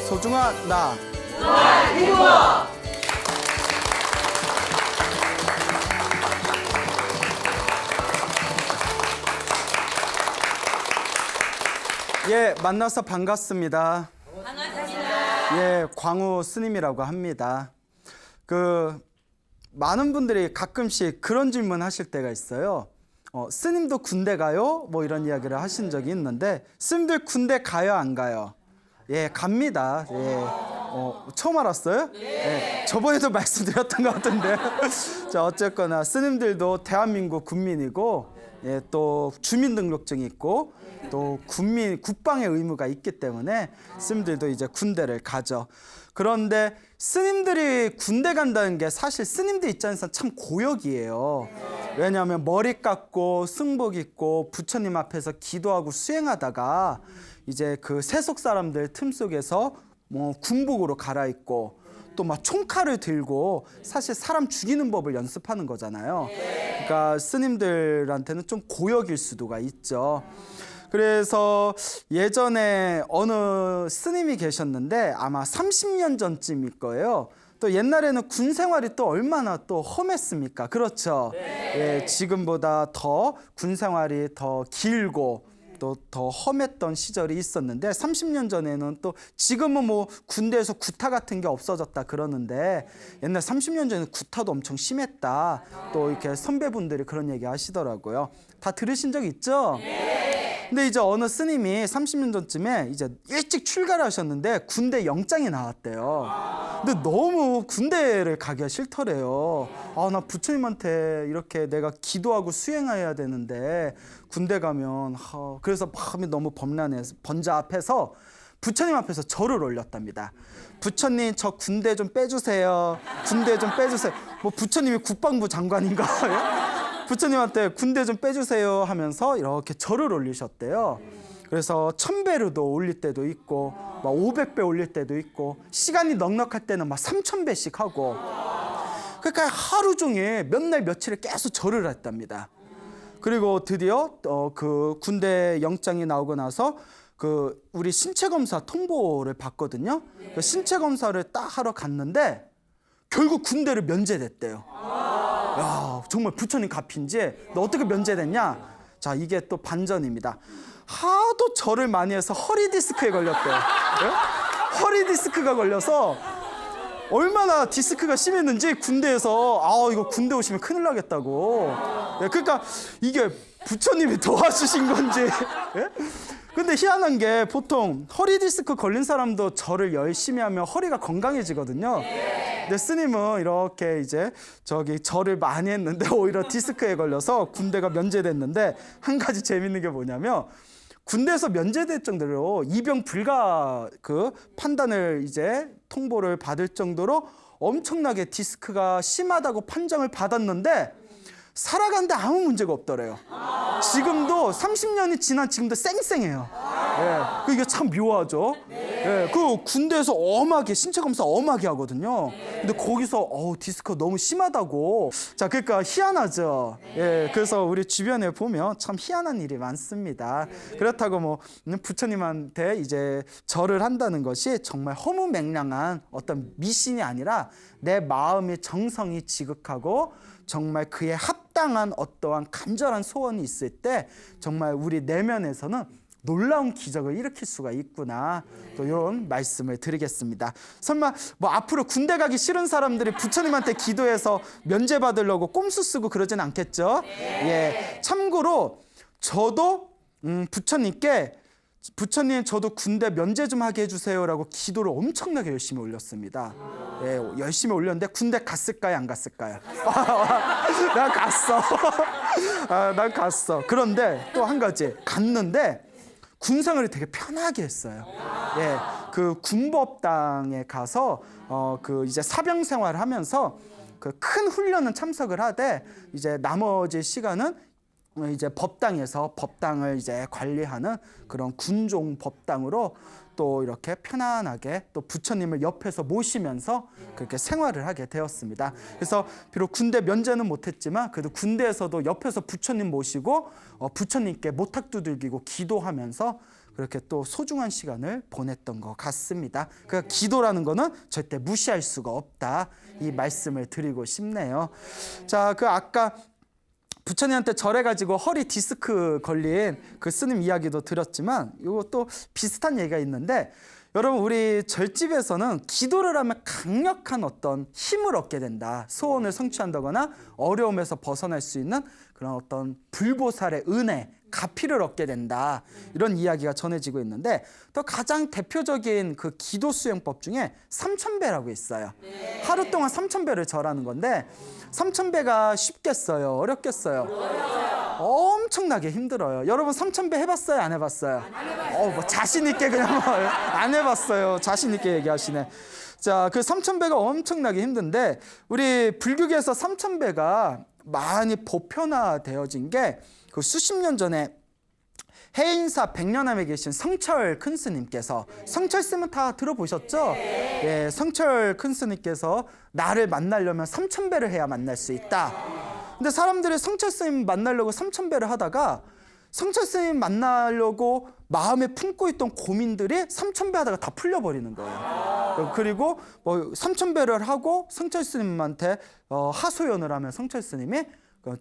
소중한 나. 예, 만나서 반갑습니다. 예, 광우 스님이라고 합니다. 많은 분들이 가끔씩 그런 질문 하실 때가 있어요. 스님도 군대 가요? 뭐 이런 이야기를 하신 적이 있는데, 스님들 군대 가요, 안 가요? 예, 갑니다. 예. 처음 알았어요? 예, 저번에도 말씀드렸던 것 같은데. 자, 어쨌거나 스님들도 대한민국 국민이고, 예, 또 주민등록증이 있고, 또 국방의 의무가 있기 때문에 스님들도 이제 군대를 가죠. 그런데 스님들이 군대 간다는 게 사실 스님들 입장에서는 참 고역이에요. 왜냐하면 머리 깎고 승복 입고 부처님 앞에서 기도하고 수행하다가 이제 그 세속 사람들 틈 속에서 뭐 군복으로 갈아입고 또 막 총칼을 들고 사실 사람 죽이는 법을 연습하는 거잖아요. 그러니까 스님들한테는 좀 고역일 수도가 있죠. 그래서 예전에 어느 스님이 계셨는데 아마 30년 전쯤일 거예요. 또 옛날에는 군 생활이 또 얼마나 또 험했습니까? 그렇죠. 예, 지금보다 더 군 생활이 더 길고 또 더 험했던 시절이 있었는데 30년 전에는 또 지금은 뭐 군대에서 구타 같은 게 없어졌다 그러는데 옛날 30년 전에는 구타도 엄청 심했다. 또 이렇게 선배분들이 그런 얘기 하시더라고요. 다 들으신 적 있죠? 근데 이제 어느 스님이 30년 전쯤에 이제 일찍 출가를 하셨는데 군대 영장이 나왔대요. 근데 너무 군대를 가기가 싫더래요. 나 부처님한테 이렇게 내가 기도하고 수행해야 되는데 군대 가면 그래서 마음이 너무 범란해서 번잡해서 부처님 앞에서 절을 올렸답니다. 부처님 저 군대 좀 빼주세요. 군대 좀 빼주세요. 뭐 부처님이 국방부 장관인가? 부처님한테 군대 좀 빼주세요 하면서 이렇게 절을 올리셨대요. 그래서 1000배로도 올릴 때도 있고 막 500배 올릴 때도 있고 시간이 넉넉할 때는 막 3000배씩 하고 그러니까 하루 종일 몇 날 며칠을 계속 절을 했답니다. 그리고 드디어 그 군대 영장이 나오고 나서 우리 신체 검사 통보를 받거든요. 그 신체 검사를 딱 하러 갔는데 결국 군대를 면제됐대요. 야, 정말 부처님 값인지 너 어떻게 면제됐냐? 자, 이게 또 반전입니다. 하도 절을 많이 해서 허리 디스크에 걸렸대요. 네? 허리 디스크가 걸려서 얼마나 디스크가 심했는지 군대에서 이거 군대 오시면 큰일 나겠다고. 네, 그러니까 이게 부처님이 도와주신 건지. 네? 근데 희한한 게 보통 허리 디스크 걸린 사람도 절을 열심히 하면 허리가 건강해지거든요. 근데 스님은 이렇게 이제 절을 많이 했는데 오히려 디스크에 걸려서 군대가 면제됐는데 한 가지 재밌는 게 뭐냐면 군대에서 면제될 정도로 이병 불가 판단을 이제 통보를 받을 정도로 엄청나게 디스크가 심하다고 판정을 받았는데 살아가는데 아무 문제가 없더래요. 지금도 30년이 지난 지금도 쌩쌩해요. 예, 이게 참 묘하죠. 예, 그 군대에서 엄하게 신체 검사 엄하게 하거든요. 근데 거기서 디스크 너무 심하다고. 자, 그러니까 희한하죠. 예, 그래서 우리 주변에 보면 참 희한한 일이 많습니다. 그렇다고 뭐 부처님한테 이제 절을 한다는 것이 정말 허무맹랑한 어떤 미신이 아니라 내 마음의 정성이 지극하고 정말 그에 합당한 어떠한 간절한 소원이 있을 때 정말 우리 내면에서는 놀라운 기적을 일으킬 수가 있구나. 또 이런 말씀을 드리겠습니다. 설마 뭐 앞으로 군대 가기 싫은 사람들이 부처님한테 기도해서 면제받으려고 꼼수 쓰고 그러진 않겠죠? 예. 참고로 저도 부처님께 부처님 저도 군대 면제 좀 하게 해주세요라고 기도를 엄청나게 열심히 올렸습니다. 예, 열심히 올렸는데 군대 갔을까요? 안 갔을까요? 난 갔어. 난 갔어. 그런데 또 한 가지 갔는데 군생활을 되게 편하게 했어요. 예, 그 군법당에 가서 이제 사병 생활을 하면서 큰 훈련은 참석을 하되 이제 나머지 시간은 이제 법당에서 법당을 이제 관리하는 그런 군종 법당으로 또 이렇게 편안하게 또 부처님을 옆에서 모시면서 그렇게 생활을 하게 되었습니다. 그래서 비록 군대 면제는 못했지만 그래도 군대에서도 옆에서 부처님 모시고 부처님께 모탁 두들기고 기도하면서 그렇게 또 소중한 시간을 보냈던 것 같습니다. 그러니까 기도라는 거는 절대 무시할 수가 없다. 이 말씀을 드리고 싶네요. 자, 그 아까 부처님한테 절해가지고 허리 디스크 걸린 그 스님 이야기도 드렸지만 이것도 비슷한 얘기가 있는데, 여러분 우리 절집에서는 기도를 하면 강력한 어떤 힘을 얻게 된다. 소원을 성취한다거나 어려움에서 벗어날 수 있는 그런 어떤 불보살의 은혜, 가피를 얻게 된다. 이런 이야기가 전해지고 있는데, 또 가장 대표적인 그 기도 수행법 중에 삼천배라고 있어요. 하루 동안 3,000배를 절하는 건데, 3,000배가 쉽겠어요? 어렵겠어요? 엄청나게 힘들어요. 여러분 3,000배 해봤어요? 안 해봤어요? 뭐 자신 있게 그냥 안 해봤어요. 자신 있게 얘기하시네. 자, 그 3,000배가 엄청나게 힘든데, 우리 불교계에서 3,000배가 많이 보편화되어진 게 그 수십 년 전에 해인사 백년암에 계신 성철 큰 스님께서, 성철 스님은 다 들어보셨죠? 예, 성철 큰 스님께서 나를 만나려면 3,000배를 해야 만날 수 있다. 근데 사람들이 성철 스님 만나려고 3,000배를 하다가 성철 스님 만나려고 마음에 품고 있던 고민들이 3,000배 하다가 다 풀려버리는 거예요. 그리고 뭐 3,000배를 하고 성철 스님한테 하소연을 하면 성철 스님이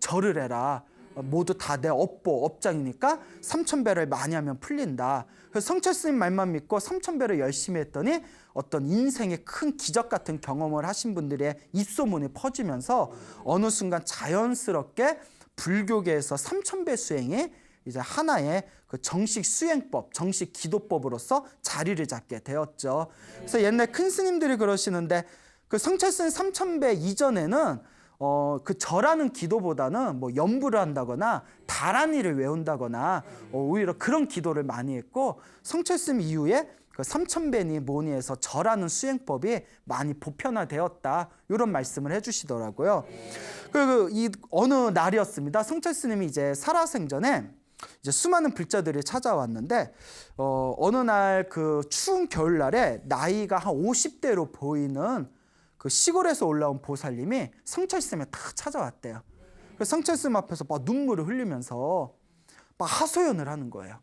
절을 해라. 모두 다 내 업장이니까 3,000배를 많이 하면 풀린다. 그래서 성철 스님 말만 믿고 3,000배를 열심히 했더니 어떤 인생의 큰 기적 같은 경험을 하신 분들의 입소문이 퍼지면서 어느 순간 자연스럽게 불교계에서 3,000배 수행이 이제 하나의 그 정식 수행법, 정식 기도법으로서 자리를 잡게 되었죠. 그래서 옛날 큰 스님들이 그러시는데, 그 성철 스님 3,000배 이전에는 그 절하는 기도보다는 뭐 연부를 한다거나 다란이를 외운다거나 오히려 그런 기도를 많이 했고, 성철 스님 이후에 그 3,000배니 뭐니 해서 절하는 수행법이 많이 보편화되었다. 이런 말씀을 해주시더라고요. 그리고 이 어느 날이었습니다. 성철 스님이 이제 살아생전에 이제 수많은 불자들이 찾아왔는데, 어느 날 그 추운 겨울날에 나이가 한 50대로 보이는 그 시골에서 올라온 보살님이 성철 스님에 딱 찾아왔대요. 그래서 성철 스님 앞에서 막 눈물을 흘리면서 막 하소연을 하는 거예요.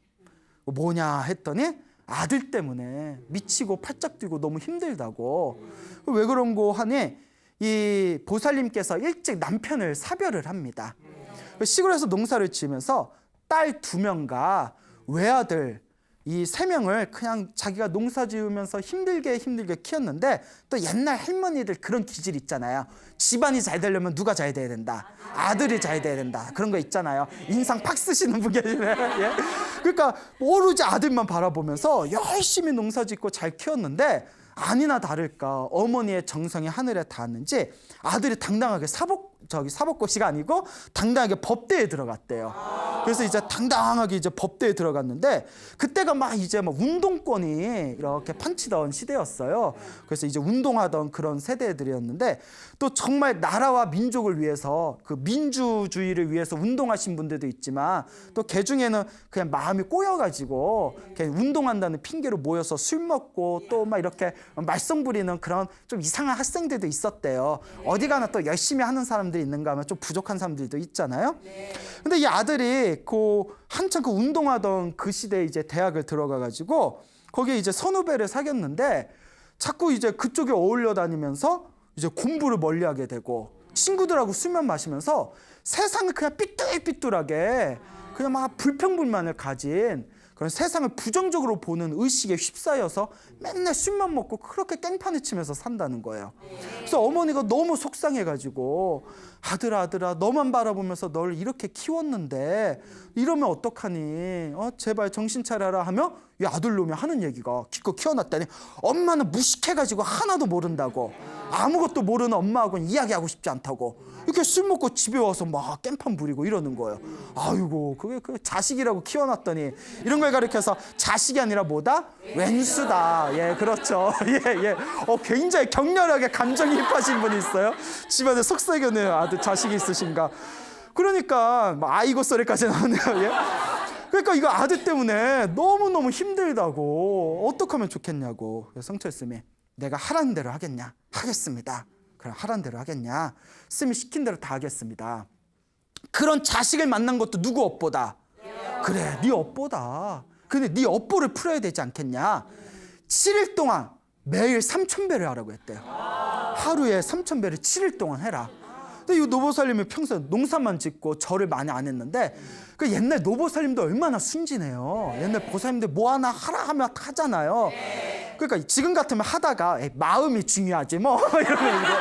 뭐냐 했더니 아들 때문에 미치고 팔짝 뛰고 너무 힘들다고. 왜 그런고 하니 이 보살님께서 일찍 남편을 사별을 합니다. 시골에서 농사를 지으면서 딸 2명과 외아들 이 3명을 그냥 자기가 농사 지으면서 힘들게 키웠는데, 또 옛날 할머니들 그런 기질 있잖아요. 집안이 잘 되려면 누가 잘 돼야 된다. 아들이 잘 돼야 된다. 그런 거 있잖아요. 인상 팍 쓰시는 분 계시네. 예? 그러니까 오로지 아들만 바라보면서 열심히 농사 짓고 잘 키웠는데, 아니나 다를까 어머니의 정성이 하늘에 닿았는지 아들이 당당하게 사법고시가 아니고 당당하게 법대에 들어갔대요. 그래서 이제 당당하게 이제 법대에 들어갔는데, 그때가 막 이제 막 운동권이 이렇게 판치던 시대였어요. 그래서 이제 운동하던 그런 세대들이었는데, 또 정말 나라와 민족을 위해서 그 민주주의를 위해서 운동하신 분들도 있지만, 또 개 중에는 그냥 마음이 꼬여가지고 그냥 운동한다는 핑계로 모여서 술 먹고 또 막 이렇게 말썽 부리는 그런 좀 이상한 학생들도 있었대요. 어디 가나 또 열심히 하는 사람들이 있는가 하면 좀 부족한 사람들도 있잖아요. 근데 이 아들이 한참 그 운동하던 그 시대에 이제 대학을 들어가가지고 거기에 이제 선후배를 사귀었는데, 자꾸 이제 그쪽에 어울려 다니면서 이제 공부를 멀리하게 되고 친구들하고 술만 마시면서 세상을 그냥 삐뚤삐뚤하게 그냥 막 불평불만을 가진 그런 세상을 부정적으로 보는 의식에 휩싸여서 맨날 술만 먹고 그렇게 깽판을 치면서 산다는 거예요. 그래서 어머니가 너무 속상해가지고, 아들아 너만 바라보면서 널 이렇게 키웠는데 이러면 어떡하니? 제발 정신 차려라 하며 이 아들놈이 하는 얘기가, 기껏 키워놨다니 엄마는 무식해가지고 하나도 모른다고, 아무것도 모르는 엄마하고는 이야기하고 싶지 않다고, 이렇게 술 먹고 집에 와서 막 깽판 부리고 이러는 거예요. 아이고, 그게 그 자식이라고 키워놨더니 이런 걸 가리켜서 자식이 아니라 뭐다? 왼수다. 예, 그렇죠. 예. 굉장히 격렬하게 감정이입하신 분이 있어요. 집안에 속썩이는 아들 자식이 있으신가. 그러니까 아이고 소리까지 나오네요. 예. 그러니까 이거 아들 때문에 너무너무 힘들다고, 어떻게 하면 좋겠냐고. 성철 스님이 내가 하라는 대로 하겠냐? 하겠습니다. 그럼 하라는 대로 하겠냐? 스님이 시킨 대로 다 하겠습니다. 그런 자식을 만난 것도 누구 업보다? 그래, 네 업보다. 근데 네 업보를 풀어야 되지 않겠냐. 7일 동안 매일 3,000배를 하라고 했대요. 하루에 3,000배를 7일 동안 해라. 근데 이 노보살님이 평소에 농사만 짓고 절을 많이 안 했는데 그 옛날 노보살님도 얼마나 순진해요. 옛날 보살님들 뭐 하나 하라 하면 하잖아요. 그러니까 지금 같으면 하다가 마음이 중요하지 뭐 이러면 이거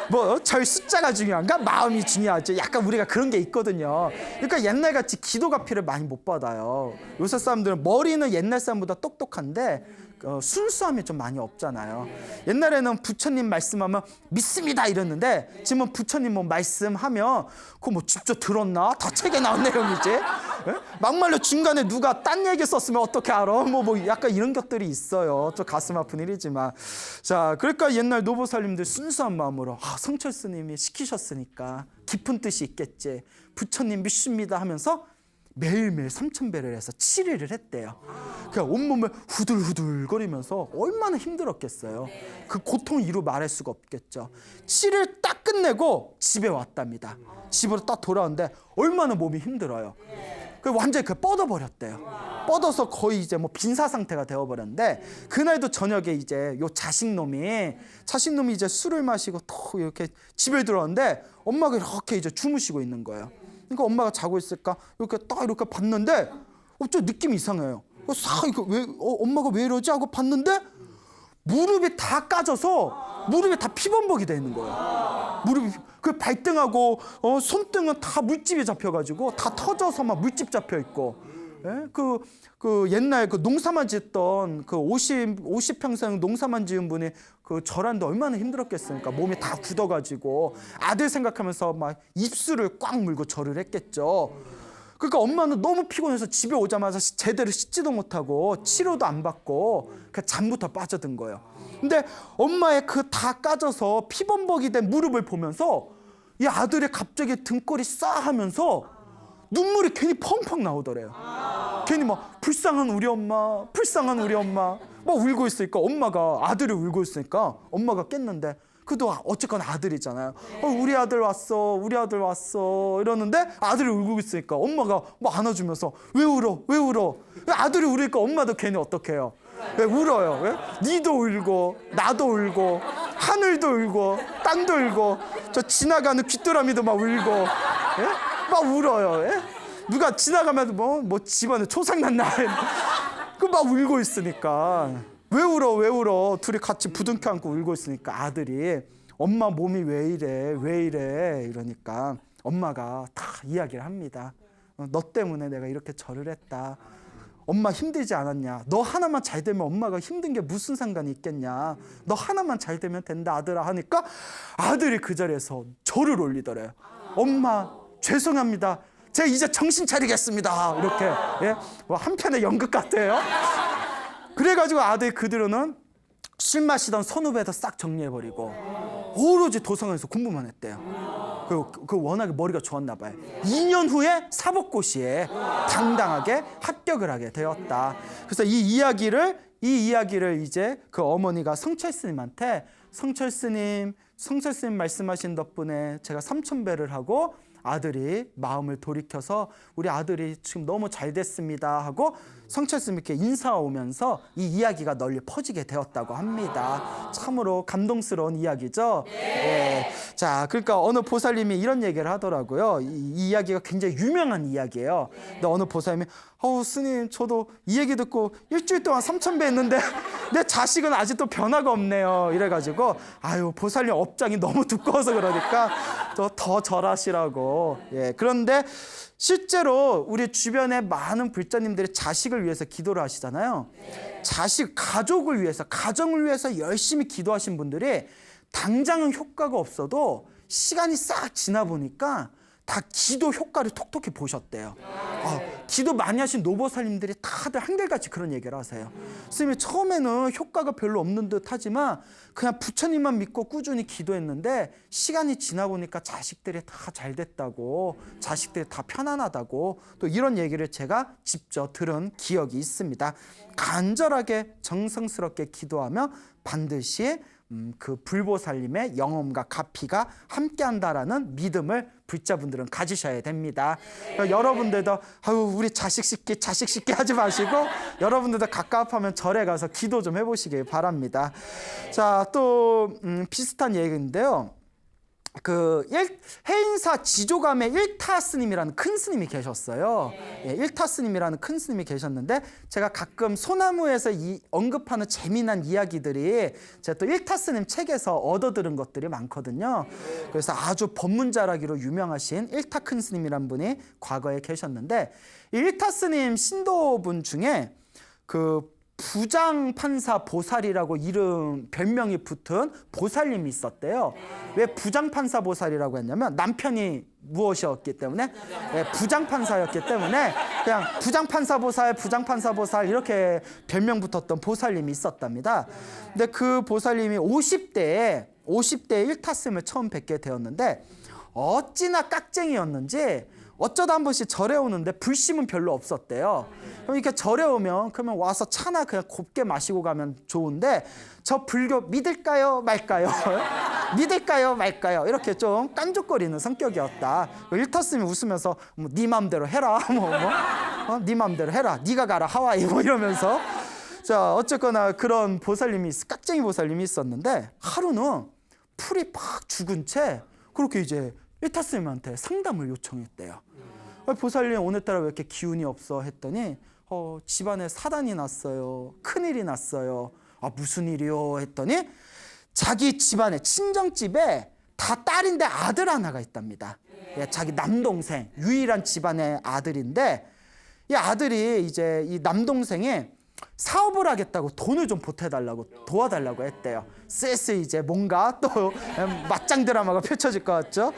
뭐 절 숫자가 중요한가? 마음이 중요하지. 약간 우리가 그런 게 있거든요. 그러니까 옛날같이 기도가 필요를 많이 못 받아요. 요새 사람들은 머리는 옛날 사람보다 똑똑한데 순수함이 좀 많이 없잖아요. 옛날에는 부처님 말씀하면 믿습니다 이랬는데 지금은 부처님 뭐 말씀하면 그거 뭐 직접 들었나? 다 책에 나온 내용이지. 예? 막말로 중간에 누가 딴 얘기 썼으면 어떻게 알아? 뭐 약간 이런 것들이 있어요. 좀 가슴 아픈 일이지만. 자, 그러니까 옛날 노보살님들 순수한 마음으로 성철 스님이 시키셨으니까 깊은 뜻이 있겠지. 부처님 믿습니다 하면서 매일매일 3,000배를 해서 7일을 했대요. 그냥 온몸을 후들후들거리면서 얼마나 힘들었겠어요. 그 고통을 이루 말할 수가 없겠죠. 7일 딱 끝내고 집에 왔답니다. 집으로 딱 돌아오는데 얼마나 몸이 힘들어요. 완전히 뻗어버렸대요. 뻗어서 거의 이제 뭐 빈사 상태가 되어버렸는데 그날도 저녁에 이제 요 자식놈이 이제 술을 마시고 또 이렇게 집에 들어왔는데 엄마가 이렇게 이제 주무시고 있는 거예요. 그러니까 엄마가 자고 있을까 이렇게 딱 이렇게 봤는데 좀 느낌이 이상해요. 엄마가 왜 이러지 하고 봤는데 무릎이 다 까져서 무릎이 다 피범벅이 돼 있는 거예요. 무릎이 그 발등하고 손등은 다 물집이 잡혀가지고 다 터져서 막 물집 잡혀 있고. 예? 그 옛날 그 농사만 짓던 그 50평생 농사만 지은 분이 그 절하는데 얼마나 힘들었겠습니까? 몸이 다 굳어가지고 아들 생각하면서 막 입술을 꽉 물고 절을 했겠죠. 그러니까 엄마는 너무 피곤해서 집에 오자마자 제대로 씻지도 못하고 치료도 안 받고 그냥 잠부터 빠져든 거예요. 근데 엄마의 그 다 까져서 피범벅이 된 무릎을 보면서 이 아들이 갑자기 등골이 싸하면서 눈물이 괜히 펑펑 나오더래요. 괜히 막 불쌍한 우리 엄마 막 울고 있으니까 엄마가 아들이 울고 있으니까 엄마가 깼는데 그래도 어쨌건 아들이잖아요. 우리 아들 왔어 이러는데 아들이 울고 있으니까 엄마가 막 안아주면서 왜 울어 아들이 울으니까 엄마도 괜히 어떡해요. 왜 울어요? 왜? 니도 울고 나도 울고 하늘도 울고 땅도 울고 저 지나가는 귀뚜라미도 막 울고 예? 막 울어요. 예? 누가 지나가면 뭐 집안에 초상 났나 그 막 울고 있으니까 왜 울어 둘이 같이 부둥켜 안고 울고 있으니까 아들이 엄마 몸이 왜 이래 이러니까 엄마가 다 이야기를 합니다. 너 때문에 내가 이렇게 절을 했다. 엄마 힘들지 않았냐? 너 하나만 잘 되면 엄마가 힘든 게 무슨 상관이 있겠냐? 너 하나만 잘 되면 된다 아들아 하니까 아들이 그 자리에서 절을 올리더래요. 엄마 죄송합니다. 제가 이제 정신 차리겠습니다. 이렇게 예? 한편의 연극 같아요. 그래가지고 아들이 그 뒤로는 술 마시던 선후배도 싹 정리해버리고 오로지 도성에서 공부만 했대요. 그 워낙에 머리가 좋았나 봐요. 2년 후에 사법고시에 당당하게 합격을 하게 되었다. 그래서 이 이야기를 이제 그 어머니가 성철 스님한테 성철 스님 말씀하신 덕분에 제가 3,000배를 하고 아들이 마음을 돌이켜서 우리 아들이 지금 너무 잘 됐습니다 하고 성철 스님께 인사 오면서 이 이야기가 널리 퍼지게 되었다고 합니다. 참으로 감동스러운 이야기죠. 네. 자, 그러니까 어느 보살님이 이런 얘기를 하더라고요. 이 이야기가 굉장히 유명한 이야기예요. 근데 어느 보살님이 스님 저도 이 얘기 듣고 일주일 동안 3,000배 했는데 내 자식은 아직도 변화가 없네요. 이래가지고 보살님 업장이 너무 두꺼워서 그러니까 더 절하시라고. 예, 그런데 실제로 우리 주변에 많은 불자님들이 자식을 위해서 기도를 하시잖아요. 가족을 위해서, 가정을 위해서 열심히 기도하신 분들이 당장은 효과가 없어도 시간이 싹 지나 보니까 다 기도 효과를 톡톡히 보셨대요. 기도 많이 하신 노보살님들이 다들 한결같이 그런 얘기를 하세요. 선생님이 처음에는 효과가 별로 없는 듯 하지만 그냥 부처님만 믿고 꾸준히 기도했는데 시간이 지나 보니까 자식들이 다 잘 됐다고, 자식들이 다 편안하다고 또 이런 얘기를 제가 직접 들은 기억이 있습니다. 간절하게 정성스럽게 기도하며 반드시 그 불보살님의 영험과 가피가 함께한다라는 믿음을 불자분들은 가지셔야 됩니다. 그러니까 여러분들도 아유 우리 자식 쉽게 하지 마시고 여러분들도 갑갑하면 절에 가서 기도 좀 해보시길 바랍니다. 자, 또 비슷한 얘기인데요. 해인사 지조감의 일타 스님이라는 큰 스님이 계셨어요. 예, 일타 스님이라는 큰 스님이 계셨는데 제가 가끔 소나무에서 언급하는 재미난 이야기들이 제가 또 일타 스님 책에서 얻어들은 것들이 많거든요. 그래서 아주 법문자라기로 유명하신 일타 큰 스님이란 분이 과거에 계셨는데 이 일타 스님 신도분 중에 부장판사 보살이라고 별명이 붙은 보살님이 있었대요. 왜 부장판사 보살이라고 했냐면 남편이 무엇이었기 때문에 부장판사였기 때문에 그냥 부장판사 보살 이렇게 별명 붙었던 보살님이 있었답니다. 근데 그 보살님이 50대에 일타스님을 처음 뵙게 되었는데 어찌나 깍쟁이였는지 어쩌다 한 번씩 절에 오는데 불심은 별로 없었대요. 그럼 이렇게 절에 오면 그러면 와서 차나 그냥 곱게 마시고 가면 좋은데 저 불교 믿을까요 말까요? 믿을까요 말까요? 이렇게 좀 깐족거리는 성격이었다. 일타스님이 웃으면서 네 맘대로 해라. 네 맘대로 해라. 네가 가라 하와이 이러면서 자 어쨌거나 그런 깍쟁이 보살님이 있었는데 하루는 풀이 팍 죽은 채 그렇게 이제 일타스님한테 상담을 요청했대요. 보살님 오늘따라 왜 이렇게 기운이 없어 했더니 집안에 사단이 났어요. 큰일이 났어요. 아 무슨 일이요 했더니 자기 집안에 친정집에 다 딸인데 아들 하나가 있답니다. 예, 자기 남동생 유일한 집안의 아들인데 이 아들이 이제 이 남동생이 사업을 하겠다고 돈을 좀 보태달라고 도와달라고 했대요. 슬슬 이제 뭔가 또 맞짱 드라마가 펼쳐질 것 같죠.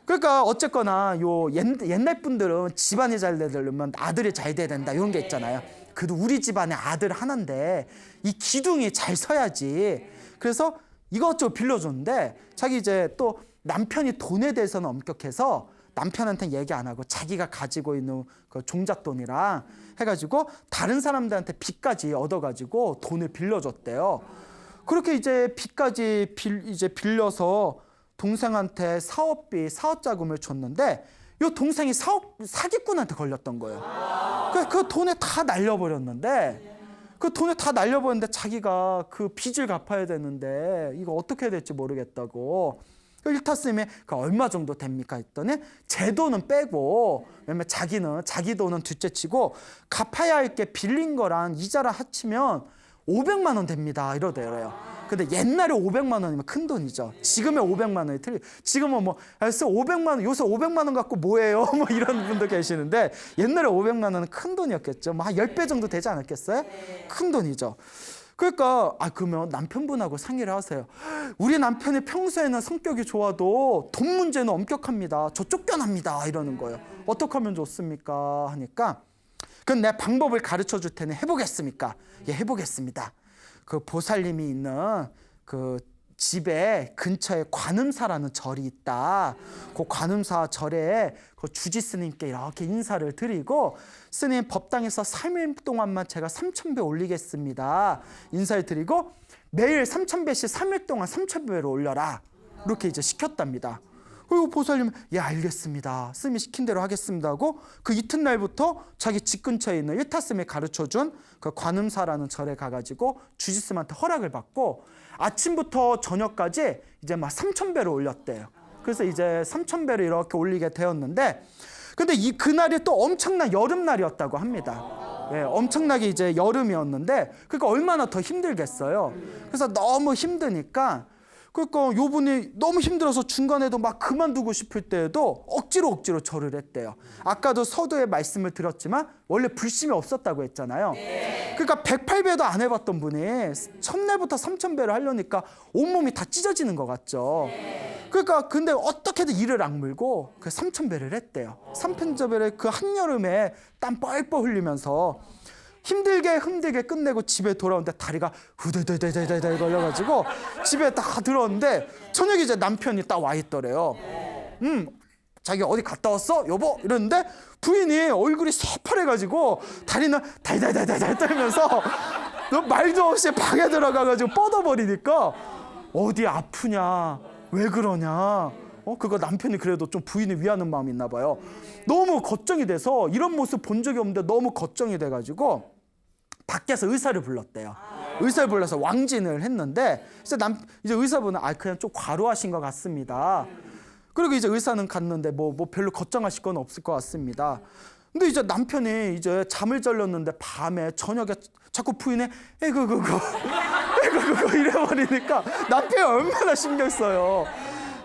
그러니까 어쨌거나 옛날 분들은 집안이 잘 되려면 아들이 잘 돼야 된다 이런 게 있잖아요. 그래도 우리 집안에 아들 하나인데 이 기둥이 잘 서야지. 그래서 이것저것 빌려줬는데 자기 이제 또 남편이 돈에 대해서는 엄격해서 남편한테 얘기 안 하고 자기가 가지고 있는 그 종잣돈이랑 해가지고 다른 사람들한테 빚까지 얻어가지고 돈을 빌려줬대요. 그렇게 이제 빚까지 빌려서 동생한테 사업 자금을 줬는데 이 동생이 사기꾼한테 걸렸던 거예요. 그 돈에 다 날려버렸는데 자기가 그 빚을 갚아야 되는데 이거 어떻게 해야 될지 모르겠다고. 일타스님이 얼마 정도 됩니까 했더니 제 돈은 빼고 왜냐면 자기 돈은 둘째치고 갚아야 할 게 빌린 거랑 이자랑 합치면 500만 원 됩니다 이러더래요. 근데 옛날에 500만 원이면 큰 돈이죠. 지금의 500만 원이 지금은 알았어 500만 원 요새 500만 원 갖고 뭐해요 이런 분도 계시는데 옛날에 500만 원은 큰 돈이었겠죠. 한 10배 정도 되지 않았겠어요? 큰 돈이죠. 그러니까 그러면 남편분하고 상의를 하세요. 우리 남편이 평소에는 성격이 좋아도 돈 문제는 엄격합니다. 저 쫓겨납니다 이러는 거예요. 어떻게 하면 좋습니까 하니까 그럼 내가 방법을 가르쳐 줄 테니 해보겠습니까? 예, 해보겠습니다. 그 보살님이 있는 그 집에 근처에 관음사라는 절이 있다. 그 관음사 절에 그 주지 스님께 이렇게 인사를 드리고 스님 법당에서 3일 동안만 제가 3,000배 올리겠습니다. 인사를 드리고 매일 3,000배씩 3일 동안 3,000배를 올려라. 이렇게 이제 시켰답니다. 그리고 보살님은 예 알겠습니다. 스님이 시킨 대로 하겠습니다 하고 그 이튿날부터 자기 집 근처에 있는 일타스님이 가르쳐준 그 관음사라는 절에 가가지고 주지스님한테 허락을 받고 아침부터 저녁까지 이제 막 3,000배를 올렸대요. 그래서 이제 3,000배를 이렇게 올리게 되었는데 근데 그날이 또 엄청난 여름날이었다고 합니다. 예, 엄청나게 이제 여름이었는데 그러니까 얼마나 더 힘들겠어요. 그래서 너무 힘드니까 그러니까 요분이 너무 힘들어서 중간에도 막 그만두고 싶을 때에도 억지로 절을 했대요. 아까도 서두에 말씀을 드렸지만 원래 불심이 없었다고 했잖아요. 그러니까 108배도 안 해봤던 분이 첫날부터 3,000배를 하려니까 온몸이 다 찢어지는 것 같죠. 그러니까 근데 어떻게든 이를 악물고 그 3,000배를 했대요. 3,000배를 그 한여름에 땀 뻘뻘 흘리면서 힘들게 끝내고 집에 돌아오는데 다리가 후들들들들들 걸려가지고 집에 딱 들어왔는데 저녁에 이제 남편이 딱 와 있더래요. 자기 어디 갔다 왔어? 여보? 이랬는데 부인이 얼굴이 새파래가지고 다리는 달달달달 떨면서 말도 없이 방에 들어가가지고 뻗어버리니까 어디 아프냐, 왜 그러냐. 그거 남편이 그래도 좀 부인을 위하는 마음이 있나 봐요. 너무 걱정이 돼서 이런 모습 본 적이 없는데 너무 걱정이 돼가지고 밖에서 의사를 불렀대요. 의사를 불러서 왕진을 했는데 이제 의사분은 그냥 좀 과로하신 것 같습니다. 그리고 이제 의사는 갔는데 뭐 별로 걱정하실 건 없을 것 같습니다. 근데 이제 남편이 이제 잠을 잘렸는데 밤에 저녁에 자꾸 부인의 에그 그거 이래버리니까 남편이 얼마나 신경 써요.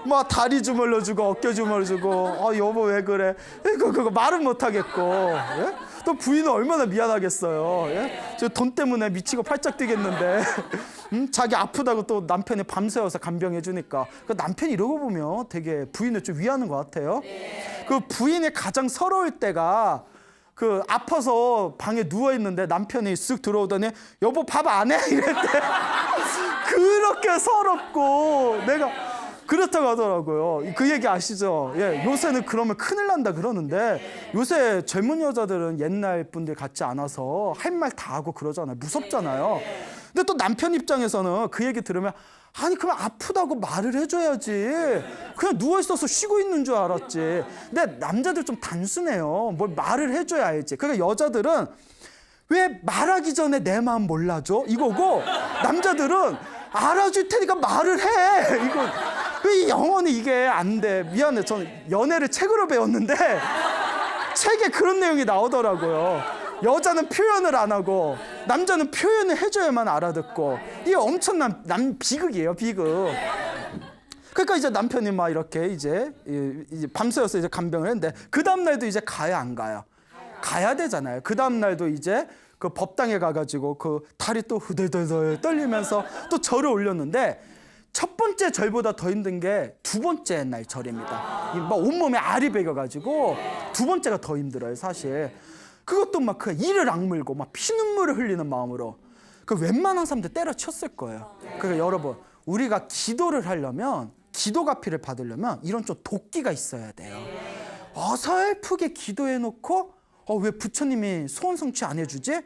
막 다리 주물러주고 어깨 주물러주고 여보 왜 그래? 그거 말은 못하겠고 예? 또 부인은 얼마나 미안하겠어요. 예? 저 돈 때문에 미치고 팔짝 뛰겠는데 자기 아프다고 또 남편이 밤새워서 간병해 주니까 그 남편이 이러고 보면 되게 부인을 좀 위하는 것 같아요. 그 부인이 가장 서러울 때가 그 아파서 방에 누워 있는데 남편이 쓱 들어오더니 여보 밥 안 해? 이럴 때 그렇게 서럽고 내가 그렇다고 하더라고요. 그 얘기 아시죠? 예, 요새는 그러면 큰일 난다 그러는데 요새 젊은 여자들은 옛날 분들 같지 않아서 할 말 다 하고 그러잖아요. 무섭잖아요. 근데 또 남편 입장에서는 그 얘기 들으면 아니 그럼 아프다고 말을 해줘야지. 그냥 누워있어서 쉬고 있는 줄 알았지. 근데 남자들 좀 단순해요. 뭘 말을 해줘야 알지. 그러니까 여자들은 왜 말하기 전에 내 마음 몰라줘? 이거고 남자들은 알아줄 테니까 말을 해. 이거 왜 영원히 이게 안 돼. 미안해. 저는 연애를 책으로 배웠는데 책에 그런 내용이 나오더라고요. 여자는 표현을 안 하고 남자는 표현을 해줘야만 알아듣고 이게 엄청난 비극이에요. 비극. 그러니까 이제 남편이 막 이렇게 이제 밤새워서 이제 간병을 했는데 그 다음 날도 이제 가요 안 가요? 가야 되잖아요. 그 다음 날도 이제 그 법당에 가가지고 그 다리 또 후덜덜덜 떨리면서 또 절을 올렸는데 첫 번째 절보다 더 힘든 게 두 번째 날 절입니다. 막 온몸에 알이 배겨가지고 두 번째가 더 힘들어요, 사실. 그것도 막 그 이를 악물고 막 피눈물을 흘리는 마음으로 그 웬만한 사람들 때려쳤을 거예요. 그러니까 여러분, 우리가 기도를 하려면 기도가 피를 받으려면 이런 좀 도끼가 있어야 돼요. 어설프게 기도해놓고 왜 부처님이 소원 성취 안 해주지?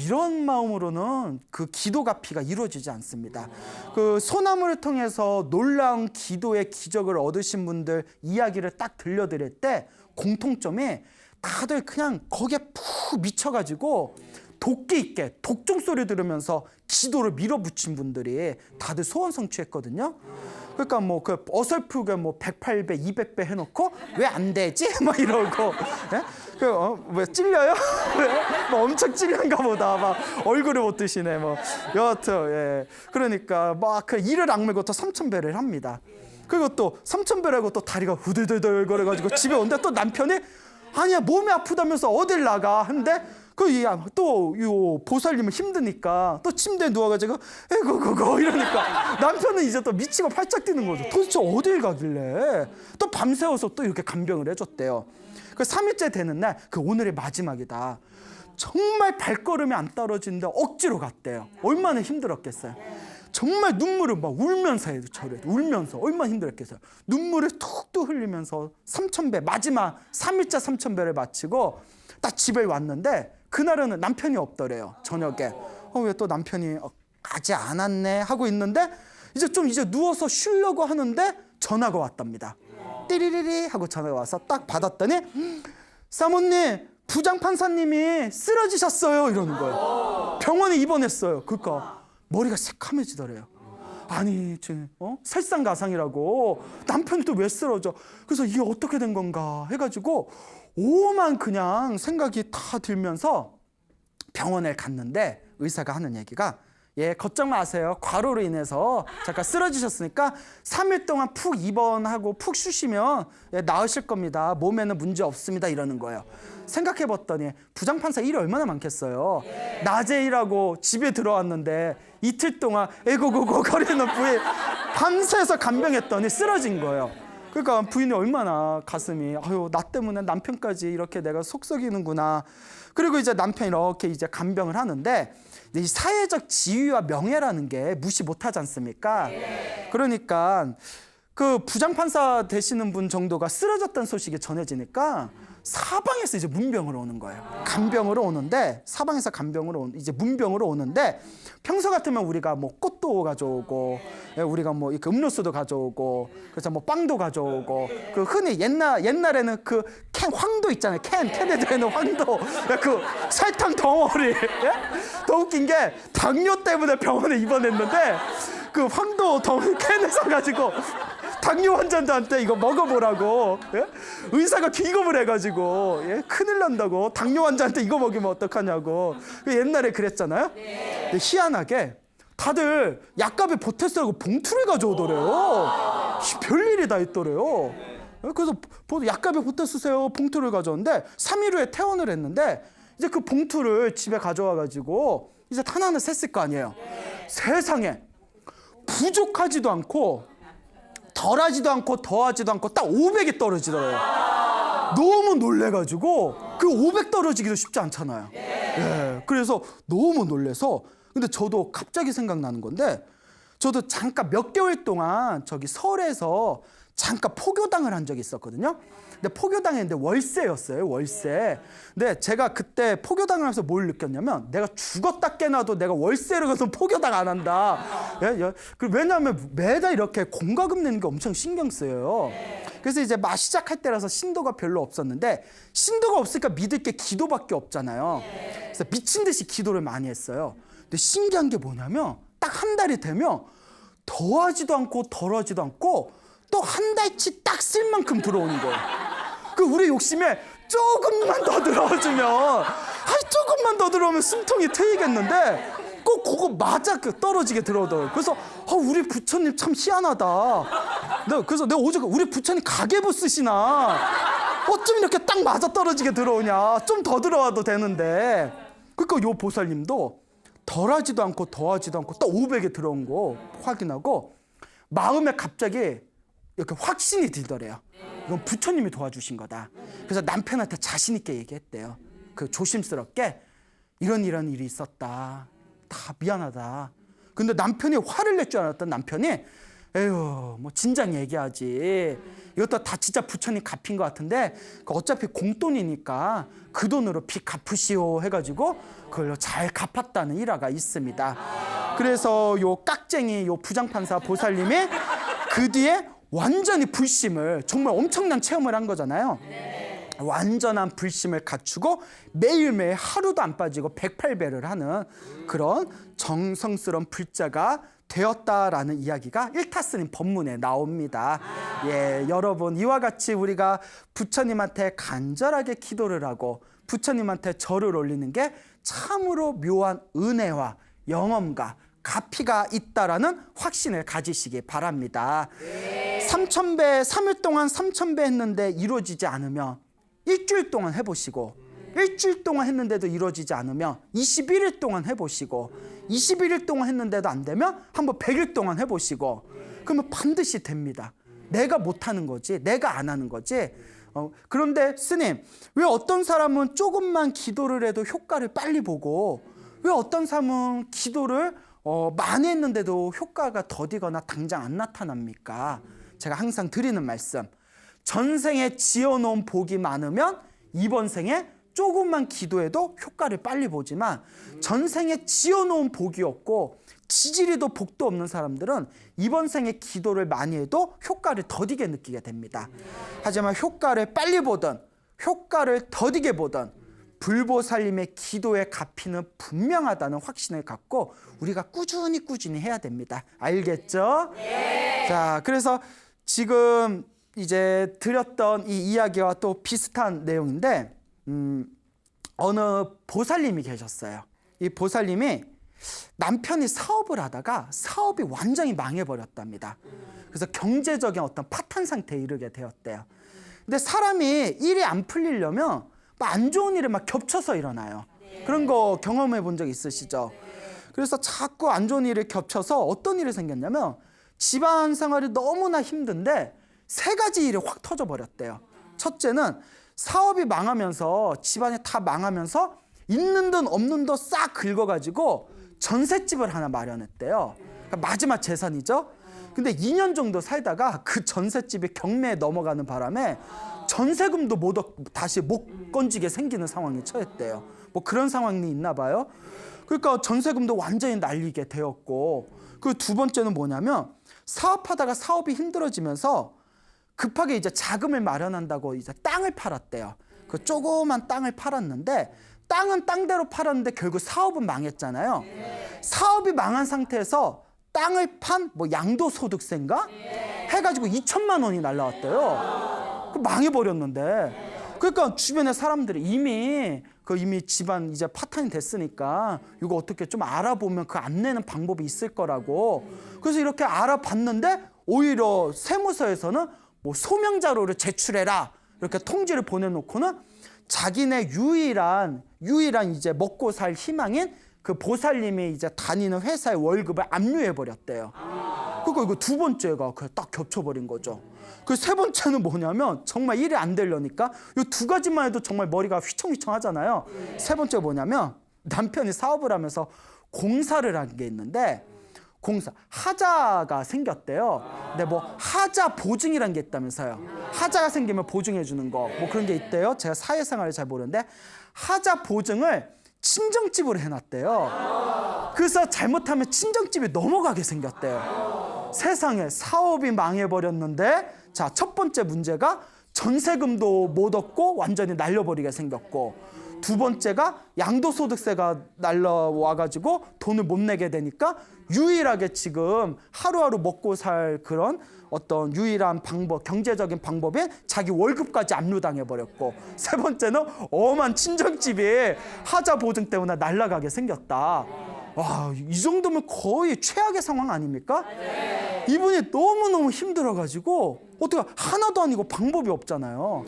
이런 마음으로는 그 기도가 피가 이루어지지 않습니다. 그 소나무를 통해서 놀라운 기도의 기적을 얻으신 분들 이야기를 딱 들려드릴 때 공통점이 다들 그냥 거기에 푹 미쳐가지고 도끼 있게 독종 소리 들으면서 기도를 밀어붙인 분들이 다들 소원 성취했거든요. 그러니까 뭐 그 어설프게 뭐 108배, 200배 해놓고 왜 안 되지? 막 이러고 예? 왜 찔려요? 왜? 뭐 엄청 찔린가 보다. 막 얼굴을 못 드시네. 뭐 여하튼 예. 그러니까 막 그 이를 악물고 또 3,000배를 합니다. 그리고 또 3,000배라고 또 다리가 후들들들 거려가지고 집에 온데 또 남편이 아니야 몸이 아프다면서 어딜 나가 한데 또 보살님은 힘드니까 또 침대에 누워가지고 에고 그거 이러니까 남편은 이제 또 미치고 팔짝 뛰는 거죠. 도대체 어딜 가길래 또 밤새워서 또 이렇게 간병을 해줬대요. 그 3일째 되는 날 그 오늘의 마지막이다. 정말 발걸음이 안 떨어지는데 억지로 갔대요. 얼마나 힘들었겠어요. 정말 눈물을 막 울면서 해도 저래 울면서 얼마나 힘들었겠어요. 눈물을 툭툭 흘리면서 3,000배 마지막 3일째 3,000배를 마치고 딱 집에 왔는데 그날은 남편이 없더래요. 저녁에 왜 또 남편이 가지 않았네 하고 있는데 이제 누워서 쉬려고 하는데 전화가 왔답니다. 띠리리리 하고 전화가 와서 딱 받았더니 사모님 부장판사님이 쓰러지셨어요 이러는 거예요. 병원에 입원했어요. 그러니까 머리가 새카매지더래요. 아니 지금 설상가상이라고 남편이 또 왜 쓰러져. 그래서 이게 어떻게 된 건가 해가지고 오만 그냥 생각이 다 들면서 병원에 갔는데 의사가 하는 얘기가 걱정 마세요. 과로로 인해서 잠깐 쓰러지셨으니까 3일 동안 푹 입원하고 푹 쉬시면 나으실 겁니다. 몸에는 문제 없습니다. 이러는 거예요. 생각해봤더니 부장판사 일이 얼마나 많겠어요. 낮에 일하고 집에 들어왔는데 이틀 동안 에고고고 거리는 부인 밤새서 간병했더니 쓰러진 거예요. 그러니까 부인이 얼마나 가슴이 나 때문에 남편까지 이렇게 내가 속썩이는구나. 그리고 이제 남편이 이렇게 이제 간병을 하는데 이 사회적 지위와 명예라는 게 무시 못하지 않습니까? 그러니까 그 부장판사 되시는 분 정도가 쓰러졌다는 소식이 전해지니까 사방에서 이제 문병으로 오는 거예요. 간병으로 오는데 사방에서 간병으로 이제 문병으로 오는데 평소 같으면 우리가 뭐 꽃도 가져오고, 우리가 뭐 이렇게 음료수도 가져오고, 그래서 뭐 빵도 가져오고, 그 흔히 옛날에는 그 캔 황도 있잖아요. 캔에 들어있는 황도, 그 설탕 덩어리. 더 웃긴 게 당뇨 때문에 병원에 입원했는데 그 황도 캔을 사가지고 당뇨 환자한테 이거 먹어보라고 의사가 기겁을 해가지고 큰일 난다고, 당뇨 환자한테 이거 먹이면 어떡하냐고. 옛날에 그랬잖아요. 근데 희한하게 다들 약값에 보태 쓰라고 봉투를 가져오더래요. 별일이 다 있더래요. 그래서 약값에 보태 쓰세요 봉투를 가져오는데 3일 후에 퇴원을 했는데 이제 그 봉투를 집에 가져와가지고 이제 하나는 셌을 거 아니에요. 세상에 부족하지도 않고 덜하지도 않고 더하지도 않고 딱 500이 떨어지더라고요. 너무 놀래가지고 그 500 떨어지기도 쉽지 않잖아요. 그래서 너무 놀래서, 근데 저도 갑자기 생각나는 건데, 저도 잠깐 몇 개월 동안 저기 서울에서 잠깐 포교당을 한 적이 있었거든요. 근데 포교당했는데 월세였어요, 월세. 근데 제가 그때 포교당을 하면서 뭘 느꼈냐면, 내가 죽었다 깨나도 내가 월세를 가서 포교당 안 한다. 왜냐하면 매달 이렇게 공과금 내는 게 엄청 신경 쓰여요. 그래서 이제 막 시작할 때라서 신도가 별로 없었는데, 신도가 없으니까 믿을 게 기도밖에 없잖아요. 그래서 미친 듯이 기도를 많이 했어요. 근데 신기한 게 뭐냐면 딱 한 달이 되면 더하지도 않고 덜하지도 않고 또 한 달치 딱 쓸 만큼 들어오는 거예요. 그 우리 욕심에 조금만 더 들어주면, 조금만 더 들어오면 숨통이 트이겠는데 꼭 그거 맞아 떨어지게 들어오더라고요. 그래서 우리 부처님 참 희한하다. 그래서 내가 오죽 우리 부처님 가계부 쓰시나, 어쩜 이렇게 딱 맞아 떨어지게 들어오냐, 좀 더 들어와도 되는데. 그러니까 요 보살님도 덜하지도 않고 더하지도 않고 딱 500에 들어온 거 확인하고 마음에 갑자기 이렇게 확신이 들더래요. 이건 부처님이 도와주신 거다. 그래서 남편한테 자신 있게 얘기했대요. 그 조심스럽게 이런 일이 있었다. 다 미안하다. 근데 남편이 화를 낼 줄 알았던 남편이, 에휴 뭐 진작 얘기하지. 이것도 다 진짜 부처님 갚인 것 같은데 어차피 공돈이니까 그 돈으로 빚 갚으시오 해가지고 그걸로 잘 갚았다는 일화가 있습니다. 그래서 요 깍쟁이 요 부장판사 보살님이 그 뒤에 완전히 불심을, 정말 엄청난 체험을 한 거잖아요. 완전한 불심을 갖추고 매일매일 하루도 안 빠지고 108배를 하는 그런 정성스러운 불자가 되었다라는 이야기가 일타스님 법문에 나옵니다. 여러분, 이와 같이 우리가 부처님한테 간절하게 기도를 하고 부처님한테 절을 올리는 게 참으로 묘한 은혜와 영험과 가피가 있다라는 확신을 가지시기 바랍니다. 3000배, 3일 동안 3000배 했는데 이루어지지 않으면 일주일 동안 해보시고, 일주일 동안 했는데도 이루어지지 않으면 21일 동안 해보시고, 21일 동안 했는데도 안 되면 한번 100일 동안 해보시고, 그러면 반드시 됩니다. 내가 못하는 거지, 내가 안 하는 거지. 그런데 스님, 왜 어떤 사람은 조금만 기도를 해도 효과를 빨리 보고, 왜 어떤 사람은 기도를 많이 했는데도 효과가 더디거나 당장 안 나타납니까? 제가 항상 드리는 말씀, 전생에 지어놓은 복이 많으면 이번 생에 조금만 기도해도 효과를 빨리 보지만, 전생에 지어놓은 복이 없고 지지리도 복도 없는 사람들은 이번 생에 기도를 많이 해도 효과를 더디게 느끼게 됩니다. 하지만 효과를 빨리 보든 효과를 더디게 보든 불보살님의 기도의 가피는 분명하다는 확신을 갖고 우리가 꾸준히 해야 됩니다. 알겠죠? 자, 그래서 지금 이제 드렸던 이 이야기와 또 비슷한 내용인데, 어느 보살님이 계셨어요. 이 보살님이 남편이 사업을 하다가 사업이 완전히 망해버렸답니다. 그래서 경제적인 어떤 파탄 상태에 이르게 되었대요. 근데 사람이 일이 안 풀리려면 안 좋은 일이 막 겹쳐서 일어나요. 그런 거 경험해 본 적 있으시죠? 그래서 자꾸 안 좋은 일이 겹쳐서 어떤 일이 생겼냐면, 집안 생활이 너무나 힘든데 3가지 일이 확 터져버렸대요. 첫째는 사업이 망하면서, 집안이 다 망하면서 있는 돈 없는 돈 싹 긁어가지고 전셋집을 하나 마련했대요. 그러니까 마지막 재산이죠. 근데 2년 정도 살다가 그 전셋집이 경매에 넘어가는 바람에 전세금도 다시 못 건지게 생기는 상황에 처했대요. 뭐 그런 상황이 있나 봐요. 그러니까 전세금도 완전히 날리게 되었고, 그 두 번째는 뭐냐면 사업하다가 사업이 힘들어지면서 급하게 이제 자금을 마련한다고 이제 땅을 팔았대요. 그 조그만 땅을 팔았는데, 땅은 땅대로 팔았는데 결국 사업은 망했잖아요. 사업이 망한 상태에서 땅을 판 뭐 양도소득세인가 해가지고 2천만 원이 날라왔대요. 망해버렸는데, 그러니까 주변의 사람들이 이미 집안 이제 파탄이 됐으니까 이거 어떻게 좀 알아보면 그 안 내는 방법이 있을 거라고, 그래서 이렇게 알아봤는데 오히려 세무서에서는 뭐 소명 자료를 제출해라 이렇게 통지를 보내놓고는 자기네 유일한 이제 먹고 살 희망인 그 보살님이 이제 다니는 회사의 월급을 압류해 버렸대요. 그러니까 이거 두 번째가 그냥 딱 겹쳐버린 거죠. 그 세 번째는 뭐냐면 정말 일이 안 되려니까 이 두 가지만 해도 정말 머리가 휘청휘청 하잖아요. 세 번째가 뭐냐면 남편이 사업을 하면서 공사를 한 게 있는데, 하자가 생겼대요. 근데 뭐 하자 보증이란 게 있다면서요. 하자가 생기면 보증해 주는 거 뭐 그런 게 있대요. 제가 사회생활을 잘 모르는데 하자 보증을 친정집으로 해놨대요. 그래서 잘못하면 친정집이 넘어가게 생겼대요. 세상에, 사업이 망해버렸는데, 자, 첫 번째 문제가 전세금도 못 얻고 완전히 날려버리게 생겼고, 두 번째가 양도소득세가 날라와가지고 돈을 못 내게 되니까 유일하게 지금 하루하루 먹고 살 그런 어떤 유일한 방법, 경제적인 방법에 자기 월급까지 압류당해버렸고, 세 번째는 엄한 친정집이 하자 보증 때문에 날아가게 생겼다. 와, 이 정도면 거의 최악의 상황 아닙니까? 네. 이분이 너무너무 힘들어가지고 어떻게 하나도 아니고 방법이 없잖아요.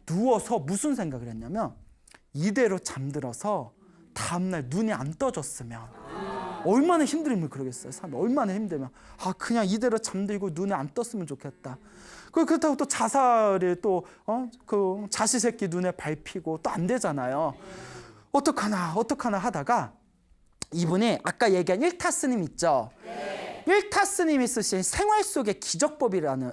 누워서 무슨 생각을 했냐면, 이대로 잠들어서 다음날 눈이 안 떠졌으면 얼마나 힘들면 그러겠어요. 사람이 얼마나 힘들면 그냥 이대로 잠들고 눈이 안 떴으면 좋겠다. 그렇다고 또 자살이 또 그 자식 새끼 눈에 밟히고 또 안 되잖아요. 어떡하나 하다가 이분이 아까 얘기한 일타 스님 있죠. 일타 스님이 쓰신 생활 속의 기도법이라는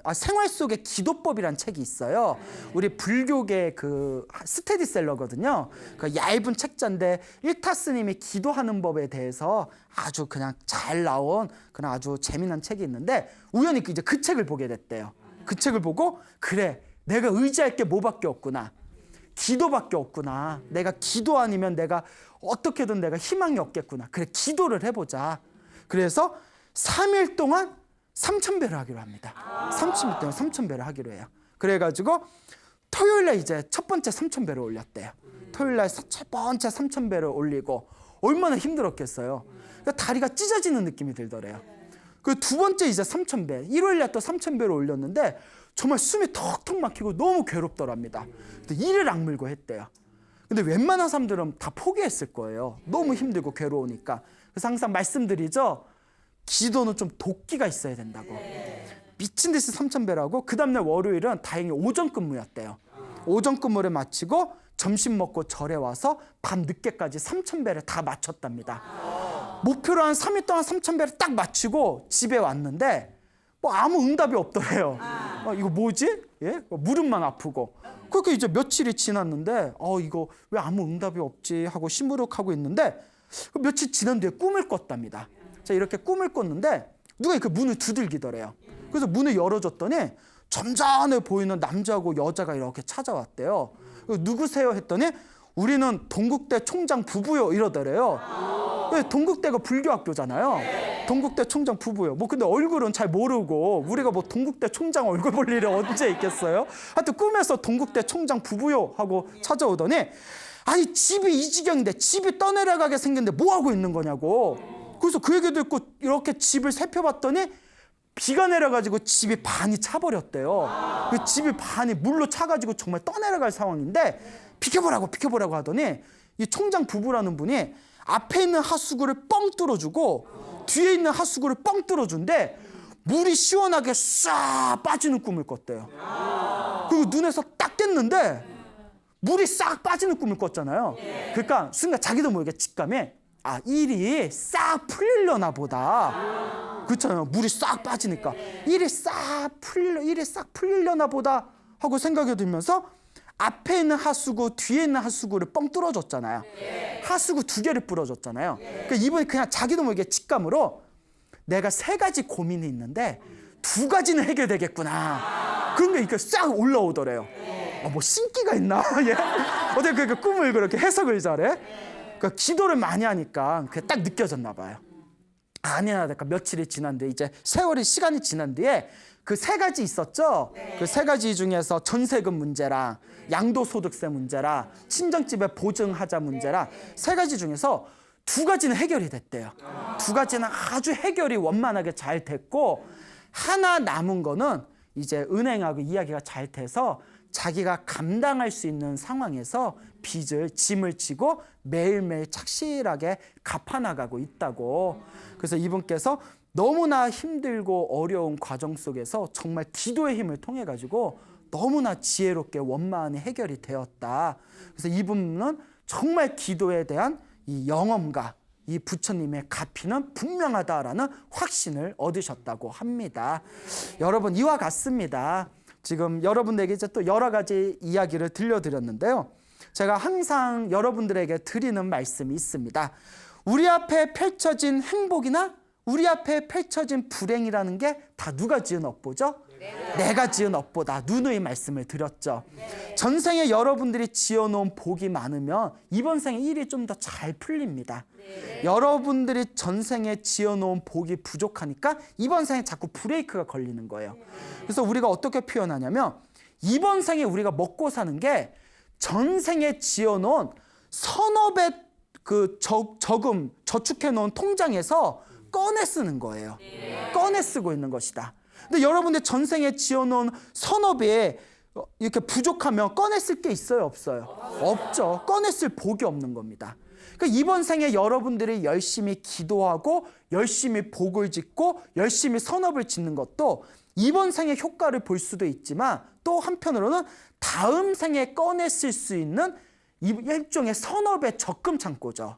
책이 있어요. 우리 불교계 그 스테디셀러거든요. 그 얇은 책자인데 일타 스님이 기도하는 법에 대해서 아주 그냥 잘 나온 그냥 아주 재미난 책이 있는데, 우연히 이제 그 책을 보게 됐대요. 그 책을 보고, 그래, 내가 의지할 게 뭐밖에 없구나. 기도밖에 없구나. 내가 기도 아니면 내가 어떻게든 내가 희망이 없겠구나. 그래, 기도를 해보자. 그래서 3일 동안 3,000배를 하기로 합니다. 30일 동안 3,000배를 하기로 해요. 그래가지고 토요일날 이제 첫 번째 3,000배를 올렸대요. 토요일날 첫 번째 3,000배를 올리고 얼마나 힘들었겠어요. 그러니까 다리가 찢어지는 느낌이 들더래요. 그 두 번째 이제 3,000배, 일요일날 또 3,000배를 올렸는데 정말 숨이 턱턱 막히고 너무 괴롭더랍니다. 이를 악물고 했대요. 근데 웬만한 사람들은 다 포기했을 거예요. 너무 힘들고 괴로우니까. 그래서 항상 말씀드리죠. 기도는 좀 도끼가 있어야 된다고. 미친 듯이 3,000배라고. 그 다음날 월요일은 다행히 오전 근무였대요. 오전 근무를 마치고 점심 먹고 절에 와서 밤 늦게까지 3,000배를 다 마쳤답니다. 목표로 한 3일 동안 3,000배를 딱 마치고 집에 왔는데 뭐 아무 응답이 없더래요. 이거 뭐지? 예? 무릎만 아프고. 그렇게 이제 며칠이 지났는데 이거 왜 아무 응답이 없지 하고 시무룩하고 있는데, 며칠 지난 뒤에 꿈을 꿨답니다. 자, 이렇게 꿈을 꿨는데 누가 그 문을 두들기더래요. 그래서 문을 열어줬더니 점잖해 보이는 남자하고 여자가 이렇게 찾아왔대요. 누구세요? 했더니 우리는 동국대 총장 부부요 이러더래요. 동국대가 불교학교잖아요. 동국대 총장 부부요. 뭐 근데 얼굴은 잘 모르고 우리가 뭐 동국대 총장 얼굴 볼 일이 언제 있겠어요? 하여튼 꿈에서 동국대 총장 부부요 하고 찾아오더니, 아니 집이 이 지경인데 집이 떠내려가게 생겼는데 뭐 하고 있는 거냐고. 그래서 그 얘기 듣고 이렇게 집을 살펴봤더니 비가 내려가지고 집이 반이 차버렸대요. 그 집이 반이 물로 차가지고 정말 떠내려갈 상황인데 비켜보라고 하더니 이 총장 부부라는 분이 앞에 있는 하수구를 뻥 뚫어주고 뒤에 있는 하수구를 뻥 뚫어준데 물이 시원하게 싹 빠지는 꿈을 꿨대요. 그리고 눈에서 딱 뗐는데 물이 싹 빠지는 꿈을 꿨잖아요. 그러니까 순간 자기도 모르게 직감에 일이 싹 풀리려나 보다. 그렇잖아요. 물이 싹 빠지니까 일이 싹 풀리려나 보다 하고 생각이 들면서 앞에 있는 하수구, 뒤에 있는 하수구를 뻥 뚫어줬잖아요. 하수구 2개를 뿌려줬잖아요. 그러니까 이분이 그냥 자기도 모르게 직감으로 내가 3가지 고민이 있는데 2가지는 해결되겠구나. 그런 게 이렇게 싹 올라오더래요. 뭐 신기가 있나? 예? 어떻게 그 꿈을 그렇게 해석을 잘해? 그러니까 기도를 많이 하니까 그게 딱 느껴졌나 봐요. 아니나 다를까 며칠이 지난 뒤에 이제 시간이 지난 뒤에 그 3가지 있었죠? 그 3가지 중에서 전세금 문제랑 양도소득세 문제랑 친정집에 보증하자 문제랑 3가지 중에서 2가지는 해결이 됐대요. 2가지는 아주 해결이 원만하게 잘 됐고 하나 남은 거는 이제 은행하고 이야기가 잘 돼서 자기가 감당할 수 있는 상황에서 짐을 지고 매일매일 착실하게 갚아나가고 있다고. 그래서 이분께서 너무나 힘들고 어려운 과정 속에서 정말 기도의 힘을 통해 가지고 너무나 지혜롭게 원만히 해결이 되었다. 그래서 이분은 정말 기도에 대한 이 영험과 이 부처님의 가피는 분명하다라는 확신을 얻으셨다고 합니다. 여러분, 이와 같습니다. 지금 여러분에게 이제 또 여러 가지 이야기를 들려드렸는데요. 제가 항상 여러분들에게 드리는 말씀이 있습니다. 우리 앞에 펼쳐진 행복이나 우리 앞에 펼쳐진 불행이라는 게 다 누가 지은 업보죠? 내가 지은 업보다. 누누이 말씀을 드렸죠. 전생에 여러분들이 지어놓은 복이 많으면 이번 생에 일이 좀 더 잘 풀립니다. 여러분들이 전생에 지어놓은 복이 부족하니까 이번 생에 자꾸 브레이크가 걸리는 거예요. 그래서 우리가 어떻게 표현하냐면 이번 생에 우리가 먹고 사는 게 전생에 지어놓은 선업의 그 저축해 놓은 통장에서 꺼내 쓰는 거예요. 꺼내 쓰고 있는 것이다. 근데 여러분들 전생에 지어놓은 선업이 이렇게 부족하면 꺼내 쓸 게 있어요, 없어요? 없죠. 꺼내 쓸 복이 없는 겁니다. 그러니까 이번 생에 여러분들이 열심히 기도하고 열심히 복을 짓고 열심히 선업을 짓는 것도 이번 생에 효과를 볼 수도 있지만 또 한편으로는 다음 생에 꺼내 쓸 수 있는 일종의 선업의 적금 창고죠.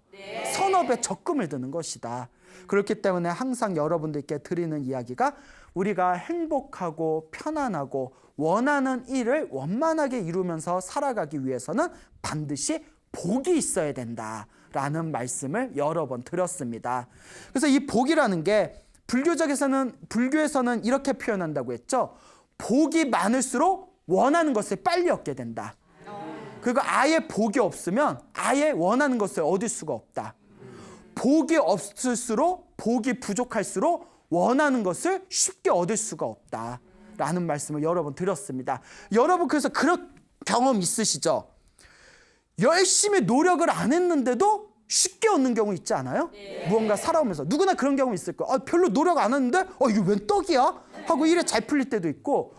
선업의 적금을 드는 것이다. 그렇기 때문에 항상 여러분들께 드리는 이야기가 우리가 행복하고 편안하고 원하는 일을 원만하게 이루면서 살아가기 위해서는 반드시 복이 있어야 된다라는 말씀을 여러 번 드렸습니다. 그래서 이 복이라는 게 불교에서는 이렇게 표현한다고 했죠. 복이 많을수록 원하는 것을 빨리 얻게 된다. 그리고 아예 복이 없으면 아예 원하는 것을 얻을 수가 없다. 복이 없을수록 복이 부족할수록 원하는 것을 쉽게 얻을 수가 없다라는 말씀을 여러 번 드렸습니다. 여러분 그래서 그런 경험 있으시죠? 열심히 노력을 안 했는데도 쉽게 얻는 경우 있지 않아요? 무언가 살아오면서 누구나 그런 경우 있을 거예요. 별로 노력 안 했는데 이게 웬 떡이야? 하고 일에 잘 풀릴 때도 있고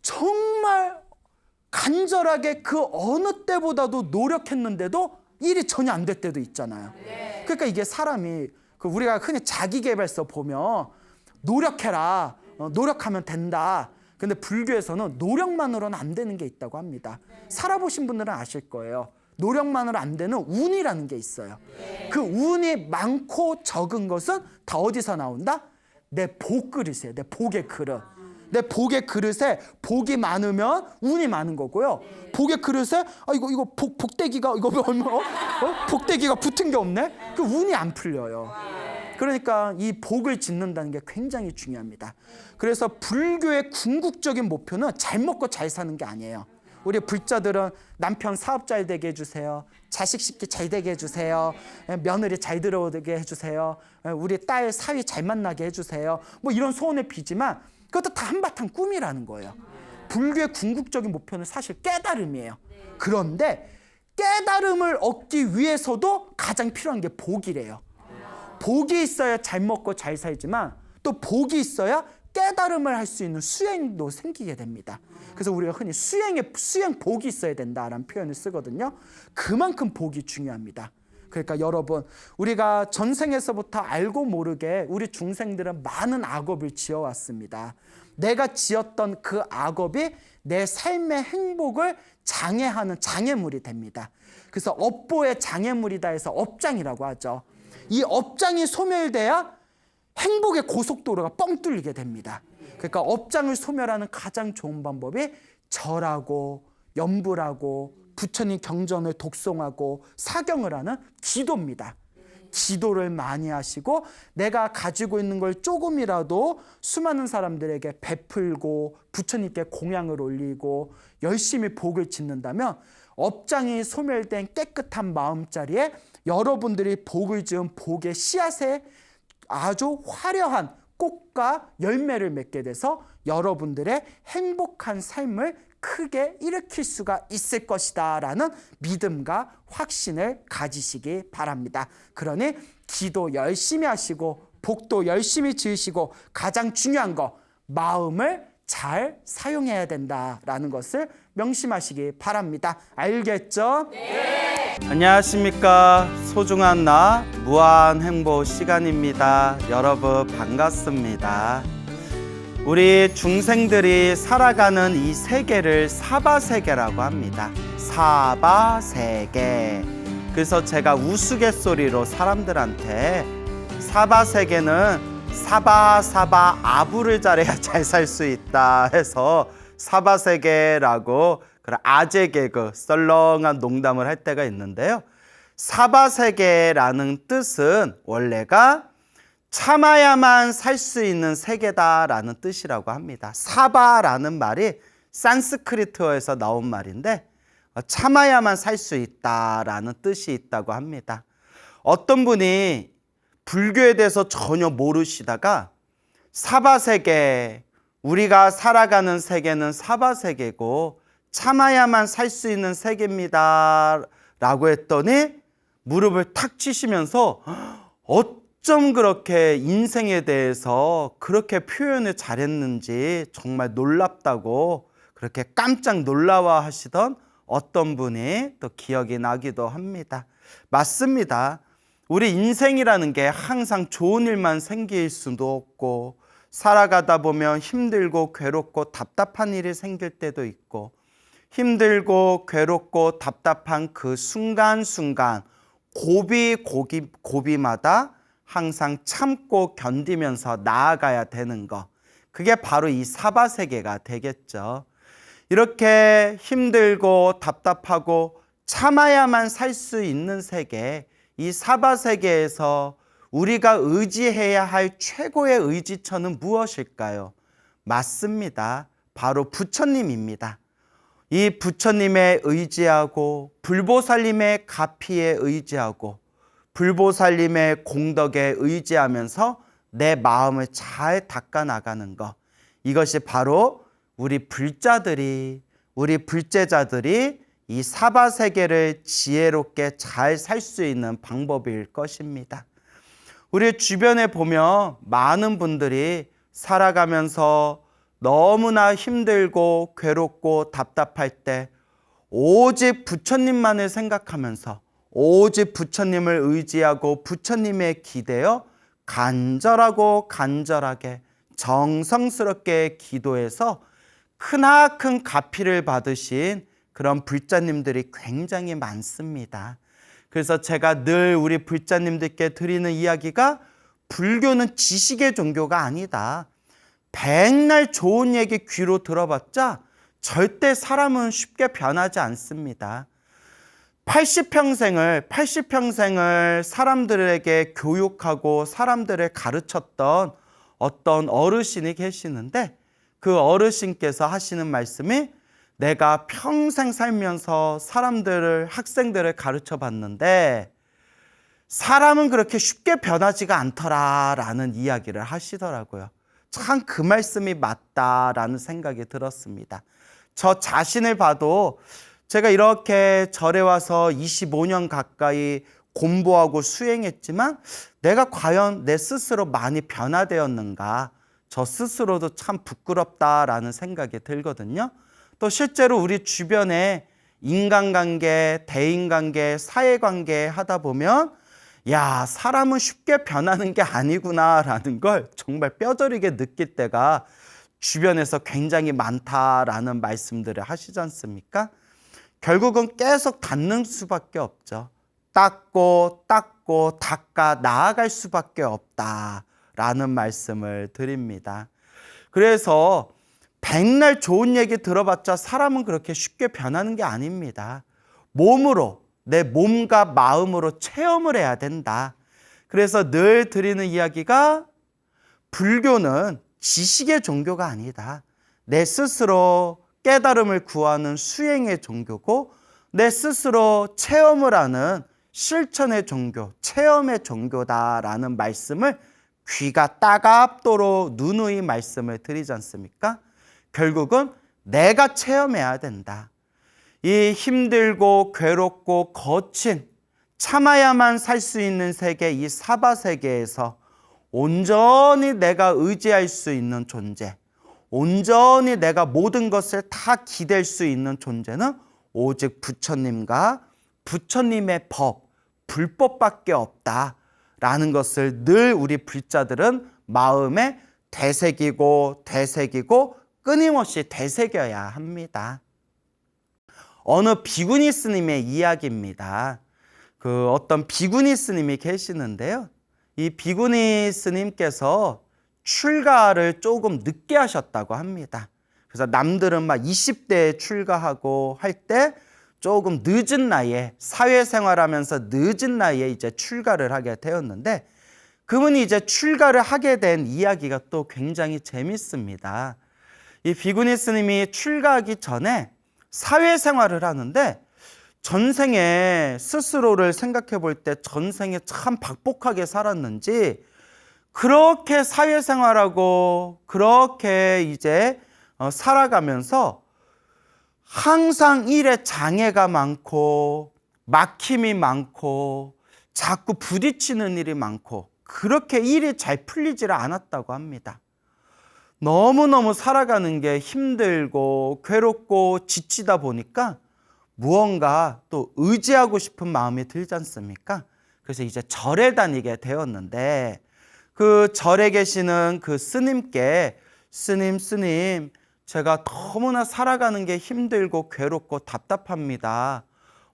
정말 간절하게 그 어느 때보다도 노력했는데도 일이 전혀 안 될 때도 있잖아요. 그러니까 이게 사람이 우리가 흔히 자기계발서 보면 노력해라, 노력하면 된다. 근데 불교에서는 노력만으로는 안 되는 게 있다고 합니다. 살아보신 분들은 아실 거예요. 노력만으로 안 되는 운이라는 게 있어요. 그 운이 많고 적은 것은 다 어디서 나온다? 내 복그릇이에요. 내 복의 그릇. 내 복의 그릇에 복이 많으면 운이 많은 거고요. 복의 그릇에 이거 복대기가 이거 복대기가 붙은 게 없네. 그 운이 안 풀려요. 그러니까 이 복을 짓는다는 게 굉장히 중요합니다. 그래서 불교의 궁극적인 목표는 잘 먹고 잘 사는 게 아니에요. 우리 불자들은 남편 사업 잘 되게 해주세요. 자식 식기 잘 되게 해주세요. 며느리 잘 들어오게 해주세요. 우리 딸 사위 잘 만나게 해주세요. 뭐 이런 소원을 비지만 그것도 다 한바탕 꿈이라는 거예요. 불교의 궁극적인 목표는 사실 깨달음이에요. 그런데 깨달음을 얻기 위해서도 가장 필요한 게 복이래요. 복이 있어야 잘 먹고 잘 살지만 또 복이 있어야 깨달음을 할 수 있는 수행도 생기게 됩니다. 그래서 우리가 흔히 수행 복이 있어야 된다라는 표현을 쓰거든요. 그만큼 복이 중요합니다. 그러니까 여러분 우리가 전생에서부터 알고 모르게 우리 중생들은 많은 악업을 지어왔습니다. 내가 지었던 그 악업이 내 삶의 행복을 장애하는 장애물이 됩니다. 그래서 업보의 장애물이다 해서 업장이라고 하죠. 이 업장이 소멸돼야 행복의 고속도로가 뻥 뚫리게 됩니다. 그러니까 업장을 소멸하는 가장 좋은 방법이 절하고 염불하고 부처님 경전을 독송하고 사경을 하는 기도입니다. 기도를 많이 하시고 내가 가지고 있는 걸 조금이라도 수많은 사람들에게 베풀고 부처님께 공양을 올리고 열심히 복을 짓는다면 업장이 소멸된 깨끗한 마음자리에 여러분들이 복을 지은 복의 씨앗에 아주 화려한 꽃과 열매를 맺게 돼서 여러분들의 행복한 삶을 크게 일으킬 수가 있을 것이다 라는 믿음과 확신을 가지시기 바랍니다. 그러니 기도 열심히 하시고 복도 열심히 지으시고 가장 중요한 거 마음을 잘 사용해야 된다라는 것을 명심하시기 바랍니다. 알겠죠? 네. 안녕하십니까. 소중한 나 무한행복 시간입니다. 여러분 반갑습니다. 우리 중생들이 살아가는 이 세계를 사바세계라고 합니다. 사바세계. 그래서 제가 우스갯소리로 사람들한테 사바세계는 사바 아부를 잘해야 잘 살 수 있다 해서 사바세계라고 그런 아재 개그 썰렁한 농담을 할 때가 있는데요. 사바세계라는 뜻은 원래가 참아야만 살 수 있는 세계다라는 뜻이라고 합니다. 사바라는 말이 산스크리트어에서 나온 말인데 참아야만 살 수 있다라는 뜻이 있다고 합니다. 어떤 분이 불교에 대해서 전혀 모르시다가 사바세계, 우리가 살아가는 세계는 사바세계고 참아야만 살 수 있는 세계입니다 라고 했더니 무릎을 탁 치시면서 어쩜 그렇게 인생에 대해서 그렇게 표현을 잘했는지 정말 놀랍다고 그렇게 깜짝 놀라워 하시던 어떤 분이 또 기억이 나기도 합니다. 맞습니다. 우리 인생이라는 게 항상 좋은 일만 생길 수도 없고 살아가다 보면 힘들고 괴롭고 답답한 일이 생길 때도 있고 힘들고 괴롭고 답답한 그 순간순간 고비마다 항상 참고 견디면서 나아가야 되는 거, 그게 바로 이 사바세계가 되겠죠. 이렇게 힘들고 답답하고 참아야만 살 수 있는 세계, 이 사바세계에서 우리가 의지해야 할 최고의 의지처는 무엇일까요? 맞습니다. 바로 부처님입니다. 이 부처님에 의지하고 불보살님의 가피에 의지하고 불보살님의 공덕에 의지하면서 내 마음을 잘 닦아 나가는 것, 이것이 바로 우리 불자들이, 우리 불제자들이 이 사바세계를 지혜롭게 잘 살 수 있는 방법일 것입니다. 우리 주변에 보면 많은 분들이 살아가면서 너무나 힘들고 괴롭고 답답할 때 오직 부처님만을 생각하면서 오직 부처님을 의지하고 부처님에 기대어 간절하게 정성스럽게 기도해서 크나큰 가피를 받으신 그런 불자님들이 굉장히 많습니다. 그래서 제가 늘 우리 불자님들께 드리는 이야기가 불교는 지식의 종교가 아니다. 백날 좋은 얘기 귀로 들어봤자 절대 사람은 쉽게 변하지 않습니다. 80평생을 사람들에게 교육하고 사람들을 가르쳤던 어떤 어르신이 계시는데 그 어르신께서 하시는 말씀이 내가 평생 살면서 학생들을 가르쳐 봤는데 사람은 그렇게 쉽게 변하지가 않더라라는 이야기를 하시더라고요. 참 그 말씀이 맞다라는 생각이 들었습니다. 저 자신을 봐도 제가 이렇게 절에 와서 25년 가까이 공부하고 수행했지만 내가 과연 내 스스로 많이 변화되었는가, 저 스스로도 참 부끄럽다라는 생각이 들거든요. 또 실제로 우리 주변에 인간관계, 대인관계, 사회관계 하다 보면 야, 사람은 쉽게 변하는 게 아니구나라는 걸 정말 뼈저리게 느낄 때가 주변에서 굉장히 많다라는 말씀들을 하시지 않습니까? 결국은 계속 닦는 수밖에 없죠. 닦고 닦아 나아갈 수밖에 없다 라는 말씀을 드립니다. 그래서 백날 좋은 얘기 들어봤자 사람은 그렇게 쉽게 변하는 게 아닙니다. 몸으로, 내 몸과 마음으로 체험을 해야 된다. 그래서 늘 드리는 이야기가 불교는 지식의 종교가 아니다. 내 스스로 깨달음을 구하는 수행의 종교고 내 스스로 체험을 하는 실천의 종교, 체험의 종교다라는 말씀을 귀가 따갑도록 누누이 말씀을 드리지 않습니까? 결국은 내가 체험해야 된다. 이 힘들고 괴롭고 거친 참아야만 살 수 있는 세계, 이 사바 세계에서 온전히 내가 의지할 수 있는 존재, 온전히 내가 모든 것을 다 기댈 수 있는 존재는 오직 부처님과 부처님의 법, 불법밖에 없다라는 것을 늘 우리 불자들은 마음에 되새기고 끊임없이 되새겨야 합니다. 어느 비구니 스님의 이야기입니다. 어떤 비구니 스님이 계시는데요. 이 비구니 스님께서 출가를 조금 늦게 하셨다고 합니다. 그래서 남들은 막 20대에 출가하고 할 때 조금 늦은 나이에 사회생활하면서 늦은 나이에 이제 출가를 하게 되었는데 그분이 이제 출가를 하게 된 이야기가 또 굉장히 재밌습니다. 이 비구니 스님이 출가하기 전에 사회생활을 하는데 전생에 스스로를 생각해 볼 때 전생에 참 박복하게 살았는지 그렇게 사회생활하고 그렇게 이제 살아가면서 항상 일에 장애가 많고 막힘이 많고 자꾸 부딪히는 일이 많고 그렇게 일이 잘 풀리지를 않았다고 합니다. 너무너무 살아가는 게 힘들고 괴롭고 지치다 보니까 무언가 또 의지하고 싶은 마음이 들지 않습니까? 그래서 이제 절에 다니게 되었는데 그 절에 계시는 그 스님께 스님 제가 너무나 살아가는 게 힘들고 괴롭고 답답합니다.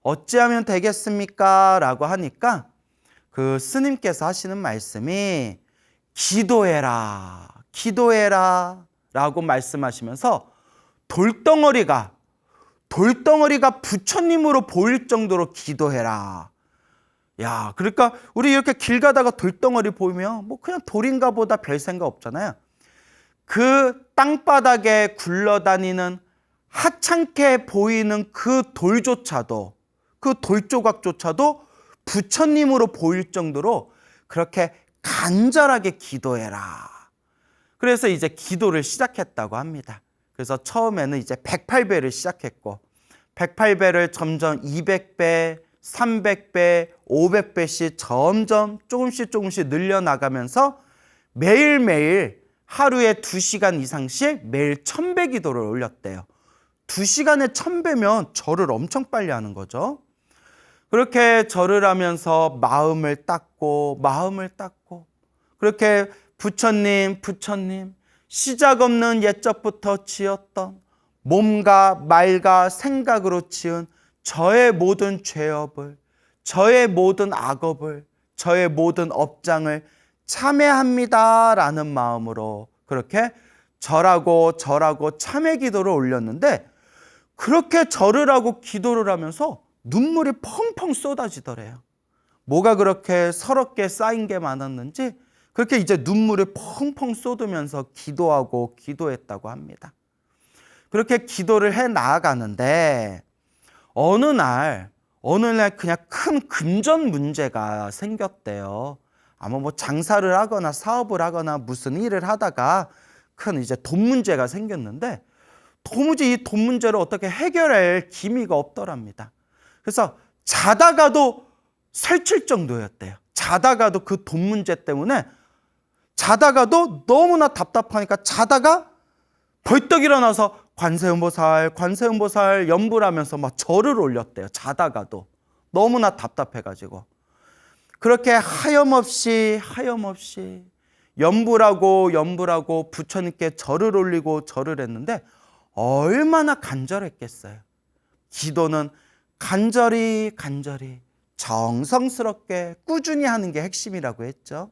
어찌하면 되겠습니까? 라고 하니까 그 스님께서 하시는 말씀이 기도해라 라고 말씀하시면서 돌덩어리가 부처님으로 보일 정도로 기도해라. 야, 그러니까 우리 이렇게 길 가다가 돌덩어리 보이면 뭐 그냥 돌인가 보다 별 생각 없잖아요. 그 땅바닥에 굴러다니는 하찮게 보이는 그 돌조차도 그 돌조각조차도 부처님으로 보일 정도로 그렇게 간절하게 기도해라. 그래서 이제 기도를 시작했다고 합니다. 그래서 처음에는 이제 108배를 시작했고 108배를 점점 200배, 300배, 500배씩 점점 조금씩 늘려나가면서 매일매일 하루에 2시간 이상씩 매일 1000배 기도를 올렸대요. 2시간에 1000배면 절을 엄청 빨리 하는 거죠. 그렇게 절을 하면서 마음을 닦고 그렇게 부처님 시작 없는 옛적부터 지었던 몸과 말과 생각으로 지은 저의 모든 죄업을, 저의 모든 악업을, 저의 모든 업장을 참회합니다라는 마음으로 그렇게 절하고 참회 기도를 올렸는데 그렇게 절을 하고 기도를 하면서 눈물이 펑펑 쏟아지더래요. 뭐가 그렇게 서럽게 쌓인 게 많았는지 그렇게 이제 눈물을 펑펑 쏟으면서 기도했다고 합니다. 그렇게 기도를 해 나아가는데 어느 날 그냥 큰 금전 문제가 생겼대요. 아마 뭐 장사를 하거나 사업을 하거나 무슨 일을 하다가 큰 이제 돈 문제가 생겼는데 도무지 이 돈 문제를 어떻게 해결할 기미가 없더랍니다. 그래서 자다가도 설칠 정도였대요. 자다가도 그 돈 문제 때문에 자다가도 너무나 답답하니까 자다가 벌떡 일어나서 관세음보살 연불 하면서 막 절을 올렸대요. 자다가도 너무나 답답해가지고 그렇게 하염없이 연불하고 부처님께 절을 올리고 절을 했는데 얼마나 간절했겠어요. 기도는 간절히 정성스럽게 꾸준히 하는 게 핵심이라고 했죠.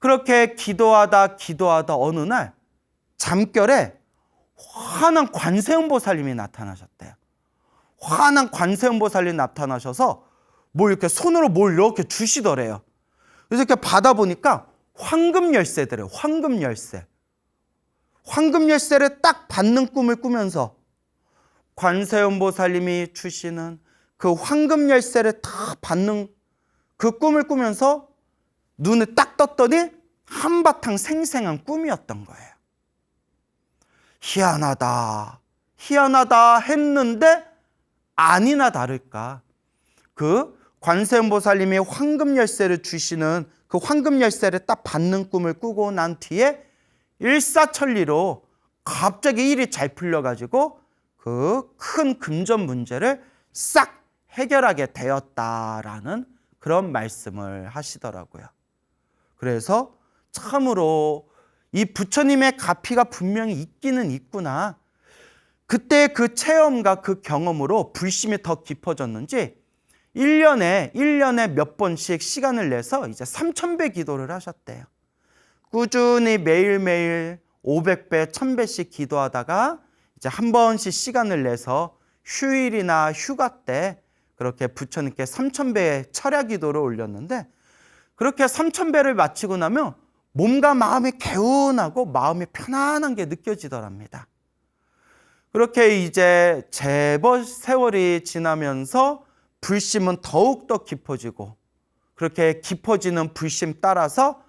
그렇게 기도하다 어느 날 잠결에 환한 관세음보살님이 나타나셨대요. 환한 관세음보살님이 나타나셔서 뭘 이렇게 손으로 뭘 이렇게 주시더래요. 그래서 이렇게 받아보니까 황금 열쇠더래요. 황금 열쇠. 황금 열쇠를 딱 받는 꿈을 꾸면서 관세음보살님이 주시는 그 황금 열쇠를 딱 받는 그 꿈을 꾸면서 눈을 딱 떴더니 한바탕 생생한 꿈이었던 거예요. 희한하다, 희한하다 했는데 아니나 다를까 그 관세음보살님이 황금 열쇠를 주시는 그 황금 열쇠를 딱 받는 꿈을 꾸고 난 뒤에 일사천리로 갑자기 일이 잘 풀려가지고 그 큰 금전 문제를 싹 해결하게 되었다라는 그런 말씀을 하시더라고요. 그래서 참으로 이 부처님의 가피가 분명히 있기는 있구나. 그때 그 체험과 그 경험으로 불심이 더 깊어졌는지 1년에 몇 번씩 시간을 내서 이제 3000배 기도를 하셨대요. 꾸준히 매일매일 500배, 1000배씩 기도하다가 이제 한 번씩 시간을 내서 휴일이나 휴가 때 그렇게 부처님께 3000배의 철야 기도를 올렸는데 그렇게 3000배를 마치고 나면 몸과 마음이 개운하고 마음이 편안한 게 느껴지더랍니다. 그렇게 이제 제법 세월이 지나면서 불심은 더욱더 깊어지고 그렇게 깊어지는 불심 따라서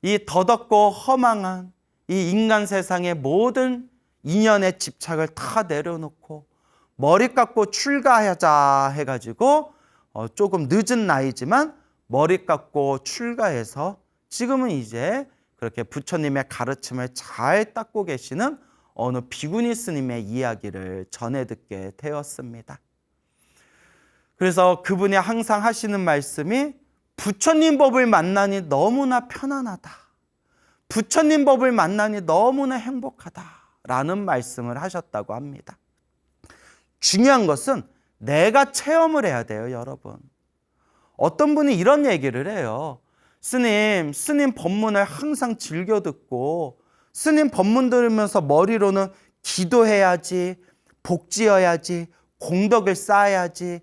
이 더덥고 허망한 이 인간 세상의 모든 인연의 집착을 다 내려놓고 머리 깎고 출가하자 해가지고 조금 늦은 나이지만 머리 깎고 출가해서 지금은 이제 그렇게 부처님의 가르침을 잘 닦고 계시는 어느 비구니 스님의 이야기를 전해 듣게 되었습니다. 그래서 그분이 항상 하시는 말씀이 부처님 법을 만나니 너무나 편안하다. 부처님 법을 만나니 너무나 행복하다라는 말씀을 하셨다고 합니다. 중요한 것은 내가 체험을 해야 돼요, 여러분. 어떤 분이 이런 얘기를 해요. 스님 법문을 항상 즐겨 듣고 스님 법문 들으면서 머리로는 기도해야지, 복지어야지, 공덕을 쌓아야지,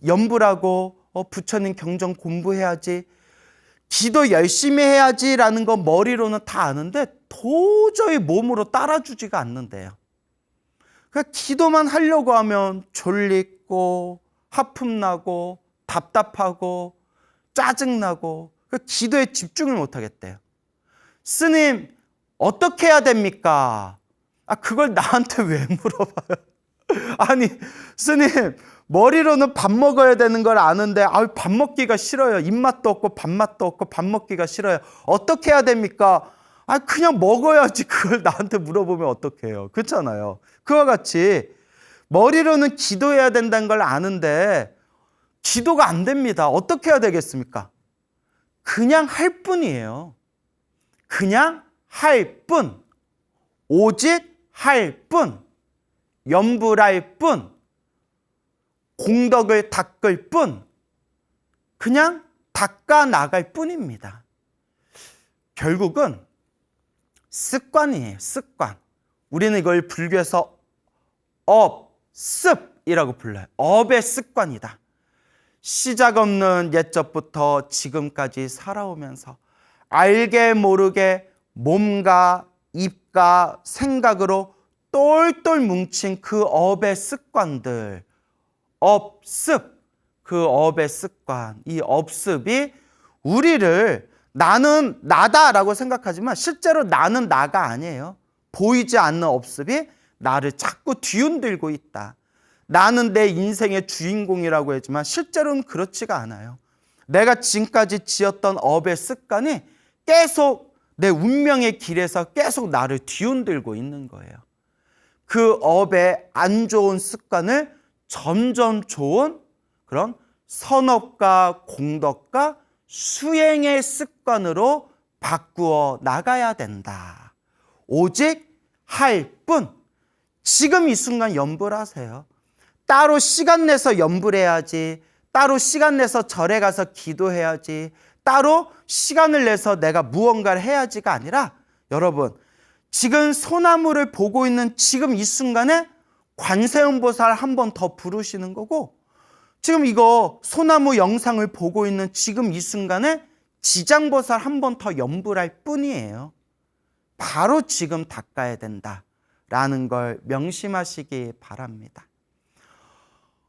염불하고 부처님 경전 공부해야지, 기도 열심히 해야지라는 거 머리로는 다 아는데 도저히 몸으로 따라주지가 않는데요. 그러니까 기도만 하려고 하면 졸리고 하품나고 답답하고 짜증나고 기도에 집중을 못하겠대요. 스님 어떻게 해야 됩니까? 그걸 나한테 왜 물어봐요? 아니 스님 머리로는 밥 먹어야 되는 걸 아는데 밥 먹기가 싫어요. 입맛도 없고 밥맛도 없고 밥 먹기가 싫어요. 어떻게 해야 됩니까? 그냥 먹어야지. 그걸 나한테 물어보면 어떡해요. 그렇잖아요. 그와 같이 머리로는 기도해야 된다는 걸 아는데 기도가 안 됩니다. 어떻게 해야 되겠습니까? 그냥 할 뿐이에요. 그냥 할 뿐. 오직 할 뿐. 염불할 뿐. 공덕을 닦을 뿐. 그냥 닦아 나갈 뿐입니다. 결국은 습관이에요. 습관. 우리는 이걸 불교에서 업습이라고 불러요. 업의 습관이다. 시작 없는 옛적부터 지금까지 살아오면서 알게 모르게 몸과 입과 생각으로 똘똘 뭉친 그 업의 습관들, 업습, 그 업의 습관, 이 업습이 우리를 나는 나다라고 생각하지만 실제로 나는 나가 아니에요. 보이지 않는 업습이 나를 자꾸 뒤흔들고 있다. 나는 내 인생의 주인공이라고 했지만 실제로는 그렇지가 않아요. 내가 지금까지 지었던 업의 습관이 계속 내 운명의 길에서 계속 나를 뒤흔들고 있는 거예요. 그 업의 안 좋은 습관을 점점 좋은 그런 선업과 공덕과 수행의 습관으로 바꾸어 나가야 된다. 오직 할 뿐. 지금 이 순간 염불하세요. 따로 시간 내서 염불해야지, 따로 시간 내서 절에 가서 기도해야지, 따로 시간을 내서 내가 무언가를 해야지가 아니라 여러분 지금 소나무를 보고 있는 지금 이 순간에 관세음보살 한 번 더 부르시는 거고 지금 이거 소나무 영상을 보고 있는 지금 이 순간에 지장보살 한 번 더 연불할 뿐이에요. 바로 지금 닦아야 된다라는 걸 명심하시기 바랍니다.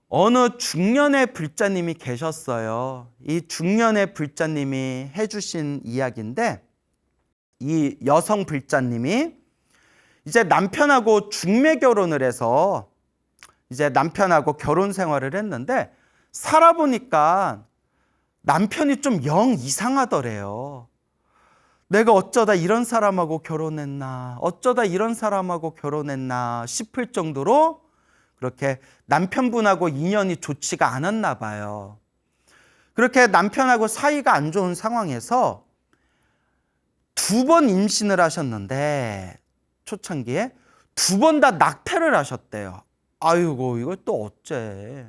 어느 중년의 불자님이 계셨어요. 이 중년의 불자님이 해주신 이야기인데 이 여성 불자님이 이제 남편하고 중매 결혼을 해서 이제 남편하고 결혼 생활을 했는데 살아보니까 남편이 좀 영 이상하더래요. 내가 어쩌다 이런 사람하고 결혼했나, 어쩌다 이런 사람하고 결혼했나 싶을 정도로 그렇게 남편분하고 인연이 좋지가 않았나 봐요. 그렇게 남편하고 사이가 안 좋은 상황에서 2번 임신을 하셨는데 초창기에 2번 다 낙태를 하셨대요. 아이고 이걸 또 어째.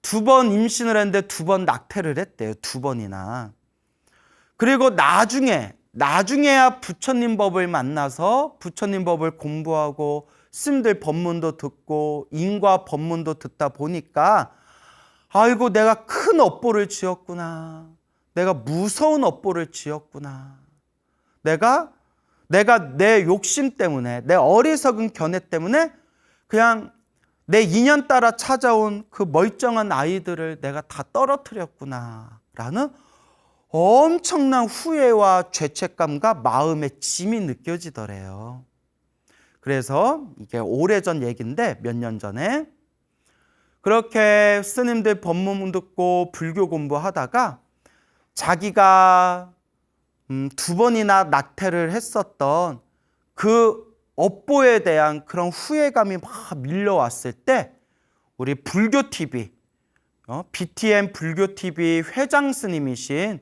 2번 임신을 했는데 2번 낙태를 했대요. 2번이나. 그리고 나중에야 부처님 법을 만나서 부처님 법을 공부하고 스님들 법문도 듣고 인과 법문도 듣다 보니까 아이고 내가 큰 업보를 지었구나. 내가 무서운 업보를 지었구나. 내가 내 욕심 때문에 내 어리석은 견해 때문에 그냥 내 인연 따라 찾아온 그 멀쩡한 아이들을 내가 다 떨어뜨렸구나 라는 엄청난 후회와 죄책감과 마음의 짐이 느껴지더래요. 그래서 이게 오래전 얘기인데 몇 년 전에 그렇게 스님들 법문 듣고 불교 공부하다가 자기가 2번이나 낙태를 했었던 그 업보에 대한 그런 후회감이 막 밀려왔을 때 우리 불교TV, BTM 불교TV 회장 스님이신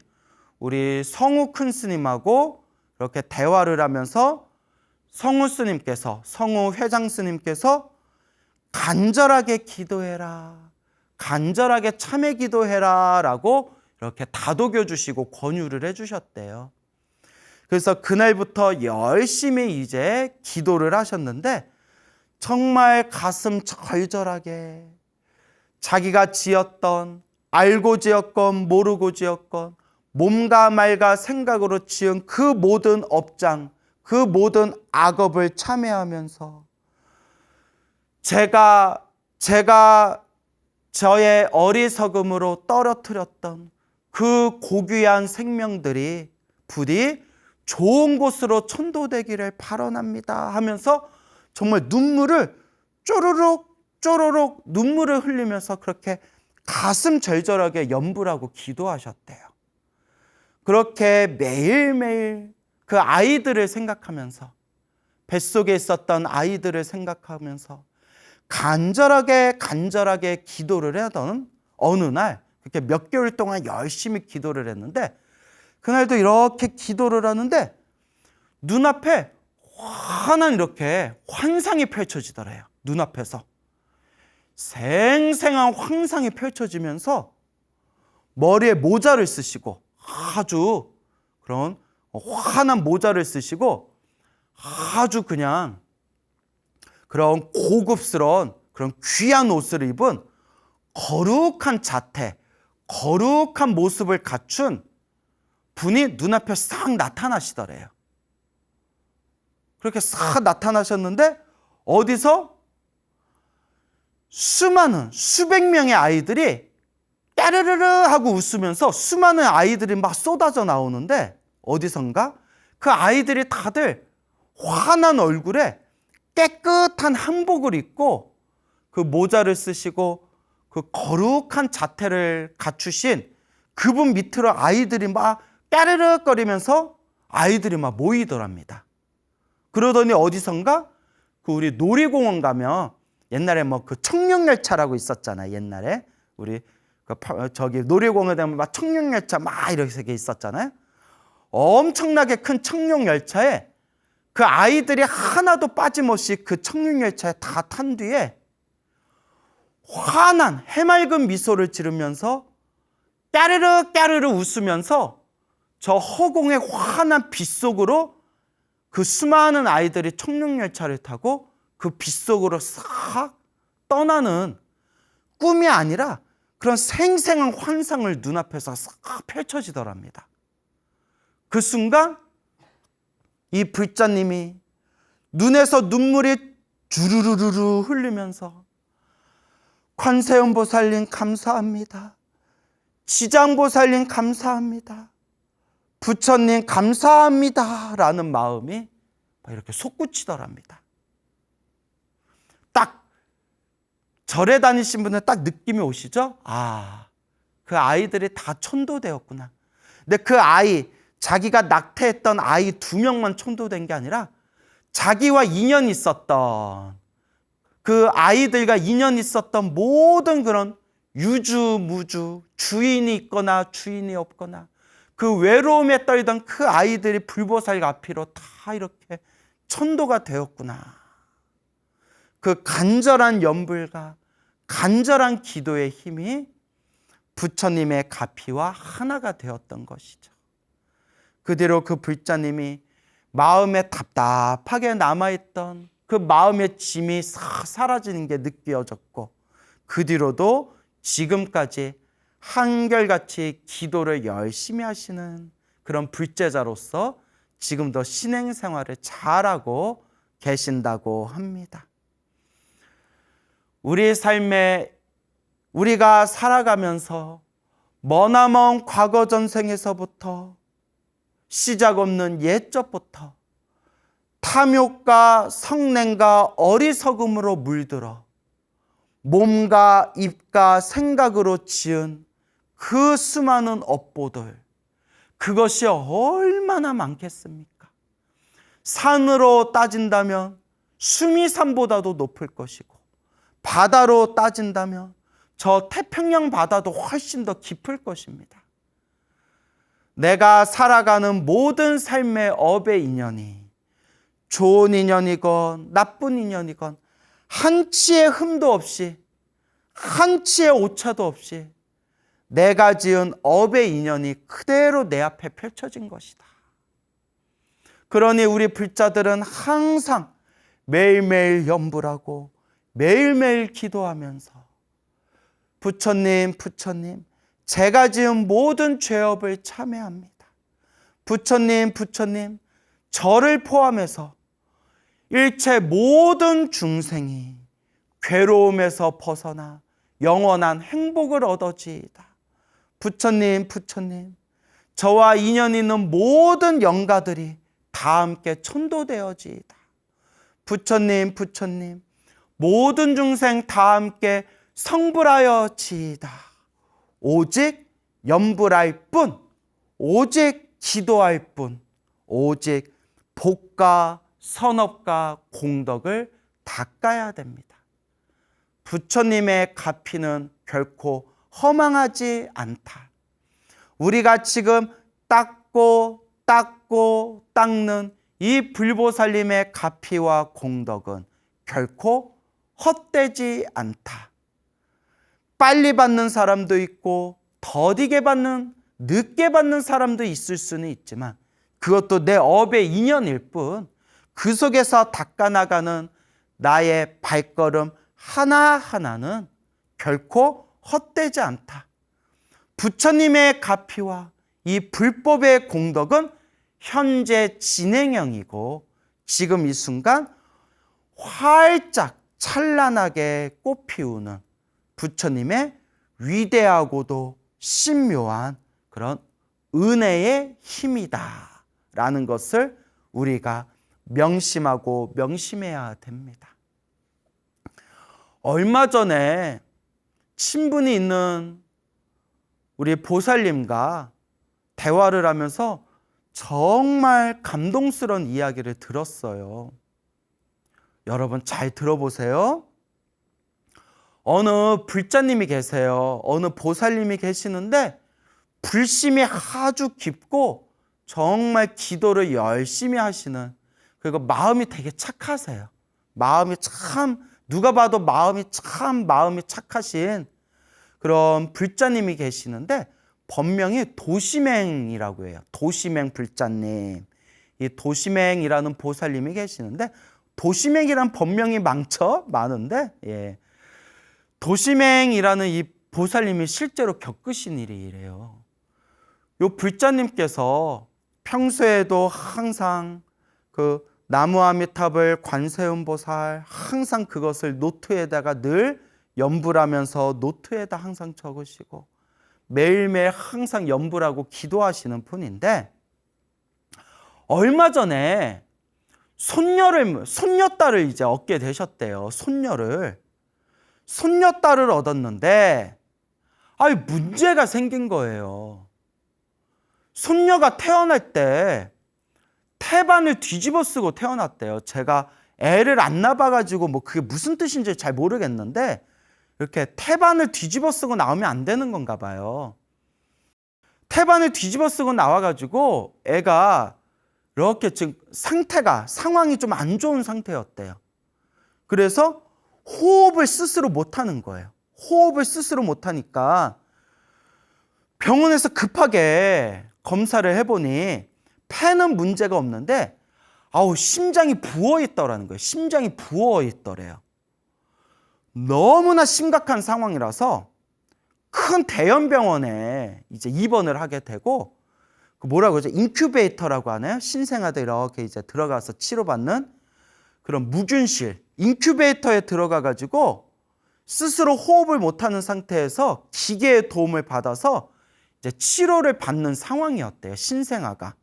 우리 성우 큰 스님하고 이렇게 대화를 하면서 성우 스님께서, 성우 회장 스님께서 간절하게 기도해라, 간절하게 참회 기도해라 라고 이렇게 다독여 주시고 권유를 해 주셨대요. 그래서 그날부터 열심히 이제 기도를 하셨는데 정말 가슴 절절하게 자기가 지었던, 알고 지었건 모르고 지었건 몸과 말과 생각으로 지은 그 모든 업장, 그 모든 악업을 참회하면서 제가 저의 어리석음으로 떨어뜨렸던 그 고귀한 생명들이 부디 좋은 곳으로 천도되기를 바라옵니다 하면서 정말 눈물을 쪼르륵 눈물을 흘리면서 그렇게 가슴 절절하게 연불하고 기도하셨대요. 그렇게 매일매일 그 아이들을 생각하면서 뱃속에 있었던 아이들을 생각하면서 간절하게 기도를 하던 어느 날 그렇게 몇 개월 동안 열심히 기도를 했는데 그날도 이렇게 기도를 하는데 눈앞에 환한 이렇게 환상이 펼쳐지더래요. 눈앞에서 생생한 환상이 펼쳐지면서 머리에 모자를 쓰시고 아주 그런 환한 모자를 쓰시고 아주 그냥 그런 고급스러운 그런 귀한 옷을 입은 거룩한 자태, 거룩한 모습을 갖춘 분이 눈앞에 싹 나타나시더래요. 그렇게 싹 나타나셨는데 어디서 수백 명의 아이들이 까르르르 하고 웃으면서 수많은 아이들이 막 쏟아져 나오는데 어디선가 그 아이들이 다들 환한 얼굴에 깨끗한 한복을 입고 그 모자를 쓰시고 그 거룩한 자태를 갖추신 그분 밑으로 아이들이 막 까르르거리면서 아이들이 막 모이더랍니다. 그러더니 어디선가 그 우리 놀이공원 가면 옛날에 뭐 그 청룡열차라고 있었잖아요. 옛날에 우리 저기 놀이공원에 가면 막 청룡열차 막 이렇게 있었잖아요. 엄청나게 큰 청룡열차에 그 아이들이 하나도 빠짐없이 그 청룡열차에 다 탄 뒤에 환한 해맑은 미소를 지르면서 까르르 까르르 웃으면서 저 허공의 환한 빛 속으로 그 수많은 아이들이 청룡열차를 타고 그 빛 속으로 싹 떠나는 꿈이 아니라 그런 생생한 환상을 눈앞에서 싹 펼쳐지더랍니다. 그 순간 이 불자님이 눈에서 눈물이 주르르르 흘리면서 관세음보살님 감사합니다. 지장보살님 감사합니다. 부처님 감사합니다. 라는 마음이 이렇게 솟구치더랍니다. 딱 절에 다니신 분은 딱 느낌이 오시죠? 아, 그 아이들이 다 천도되었구나. 근데 그 아이, 자기가 낙태했던 아이 2명만 천도된 게 아니라 자기와 인연이 있었던 그 아이들과 인연이 있었던 모든 그런 유주무주, 주인이 있거나 주인이 없거나 그 외로움에 떨던 그 아이들이 불보살 앞이로 다 이렇게 천도가 되었구나. 그 간절한 염불과 간절한 기도의 힘이 부처님의 가피와 하나가 되었던 것이죠. 그 뒤로 그 불자님이 마음에 답답하게 남아있던 그 마음의 짐이 싹 사라지는 게 느껴졌고, 그 뒤로도 지금까지 한결같이 기도를 열심히 하시는 그런 불제자로서 지금도 신행생활을 잘하고 계신다고 합니다. 우리 삶에 우리가 살아가면서 머나먼 과거 전생에서부터 시작 없는 옛적부터 탐욕과 성냄과 어리석음으로 물들어 몸과 입과 생각으로 지은 그 수많은 업보들, 그것이 얼마나 많겠습니까? 산으로 따진다면 수미산보다도 높을 것이고, 바다로 따진다면 저 태평양 바다도 훨씬 더 깊을 것입니다. 내가 살아가는 모든 삶의 업의 인연이 좋은 인연이건 나쁜 인연이건 한치의 흠도 없이, 한치의 오차도 없이 내가 지은 업의 인연이 그대로 내 앞에 펼쳐진 것이다. 그러니 우리 불자들은 항상 매일매일 염불하고 매일매일 기도하면서 부처님, 부처님, 제가 지은 모든 죄업을 참회합니다. 부처님, 부처님, 저를 포함해서 일체 모든 중생이 괴로움에서 벗어나 영원한 행복을 얻어지이다. 부처님, 부처님, 저와 인연 있는 모든 영가들이 다 함께 천도되어지이다. 부처님, 부처님, 모든 중생 다 함께 성불하여 지이다. 오직 염불할 뿐, 오직 기도할 뿐, 오직 복과 선업과 공덕을 닦아야 됩니다. 부처님의 가피는 결코 허망하지 않다. 우리가 지금 닦고 닦는 이 불보살님의 가피와 공덕은 결코 헛되지 않다. 빨리 받는 사람도 있고 더디게 받는, 늦게 받는 사람도 있을 수는 있지만 그것도 내 업의 인연일 뿐, 그 속에서 닦아나가는 나의 발걸음 하나하나는 결코 헛되지 않다. 부처님의 가피와 이 불법의 공덕은 현재 진행형이고 지금 이 순간 활짝 찬란하게 꽃피우는 부처님의 위대하고도 신묘한 그런 은혜의 힘이다 라는 것을 우리가 명심하고 명심해야 됩니다. 얼마 전에 친분이 있는 우리 보살님과 대화를 하면서 정말 감동스러운 이야기를 들었어요. 여러분 잘 들어보세요. 어느 불자님이 계세요. 어느 보살님이 계시는데 불심이 아주 깊고 정말 기도를 열심히 하시는, 그리고 마음이 되게 착하세요. 마음이 참, 누가 봐도 마음이 착하신 그런 불자님이 계시는데 법명이 도시맹이라고 해요. 도시맹 불자님. 이 도시맹이라는 보살님이 계시는데, 도시맹이란 법명이 많은데, 예. 도시맹이라는 이 보살님이 실제로 겪으신 일이 이래요. 요 불자님께서 평소에도 항상 그 나무아미탑을 관세음보살 항상 그것을 노트에다가 늘 염불 하면서 노트에다 항상 적으시고 매일매일 항상 염불하고 기도하시는 분인데, 얼마 전에 손녀딸을 이제 얻게 되셨대요. 손녀딸을 얻었는데, 문제가 생긴 거예요. 손녀가 태어날 때 태반을 뒤집어 쓰고 태어났대요. 제가 애를 안 낳아가지고 뭐 그게 무슨 뜻인지 잘 모르겠는데, 이렇게 태반을 뒤집어 쓰고 나오면 안 되는 건가 봐요. 태반을 뒤집어 쓰고 나와가지고 애가 이렇게 지금 상황이 좀 안 좋은 상태였대요. 그래서 호흡을 스스로 못하는 거예요. 호흡을 스스로 못하니까 병원에서 급하게 검사를 해보니 폐는 문제가 없는데 심장이 부어있더라는 거예요. 심장이 부어있더래요. 너무나 심각한 상황이라서 큰 대형 병원에 이제 입원을 하게 되고, 뭐라고 하죠? 인큐베이터라고 하나요? 신생아들 이렇게 이제 들어가서 치료받는 그런 무균실, 인큐베이터에 들어가가지고 스스로 호흡을 못하는 상태에서 기계의 도움을 받아서 이제 치료를 받는 상황이었대요. 신생아가.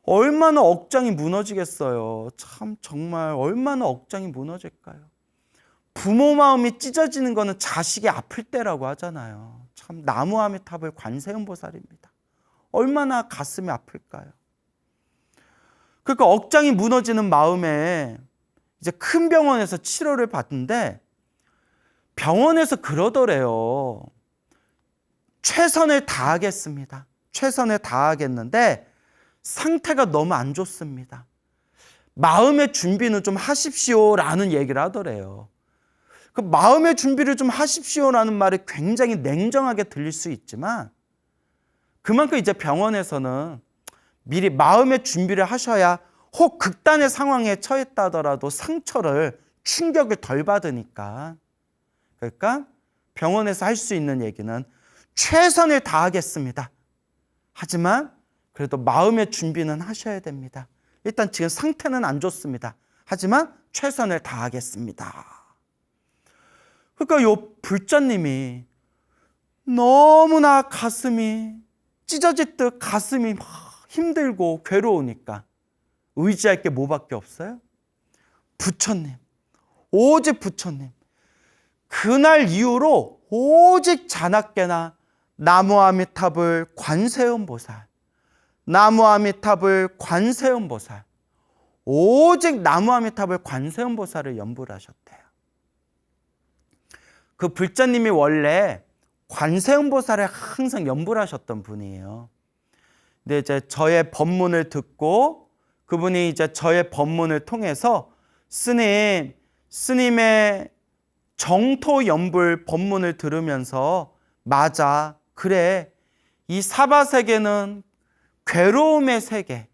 얼마나 억장이 무너지겠어요. 참 정말 얼마나 억장이 무너질까요? 부모 마음이 찢어지는 거는 자식이 아플 때라고 하잖아요. 참 나무아미탑을 관세음보살입니다. 얼마나 가슴이 아플까요? 그러니까 억장이 무너지는 마음에 이제 큰 병원에서 치료를 받는데, 병원에서 그러더래요. 최선을 다하겠습니다. 최선을 다하겠는데 상태가 너무 안 좋습니다. 마음의 준비는 좀 하십시오라는 얘기를 하더래요. 그 마음의 준비를 좀 하십시오라는 말이 굉장히 냉정하게 들릴 수 있지만, 그만큼 이제 병원에서는 미리 마음의 준비를 하셔야 혹 극단의 상황에 처했다 하더라도 충격을 덜 받으니까. 그러니까 병원에서 할 수 있는 얘기는 최선을 다하겠습니다. 하지만 그래도 마음의 준비는 하셔야 됩니다. 일단 지금 상태는 안 좋습니다. 하지만 최선을 다하겠습니다. 그러니까 요 불자님이 너무나 가슴이 찢어질 듯 가슴이 막 힘들고 괴로우니까 의지할 게 뭐밖에 없어요? 부처님. 오직 부처님. 그날 이후로 오직 자나깨나 나무아미탑을 관세음보살, 나무아미탑을 관세음보살, 오직 나무아미탑을 관세음보살을 염불하셨대요. 그 불자님이 원래 관세음보살을 항상 염불하셨던 분이에요. 근데 이제 저의 법문을 듣고 그분이 이제 저의 법문을 통해서 스님의 정토 염불 법문을 들으면서, 맞아, 그래, 이 사바세계는 괴로움의 세계,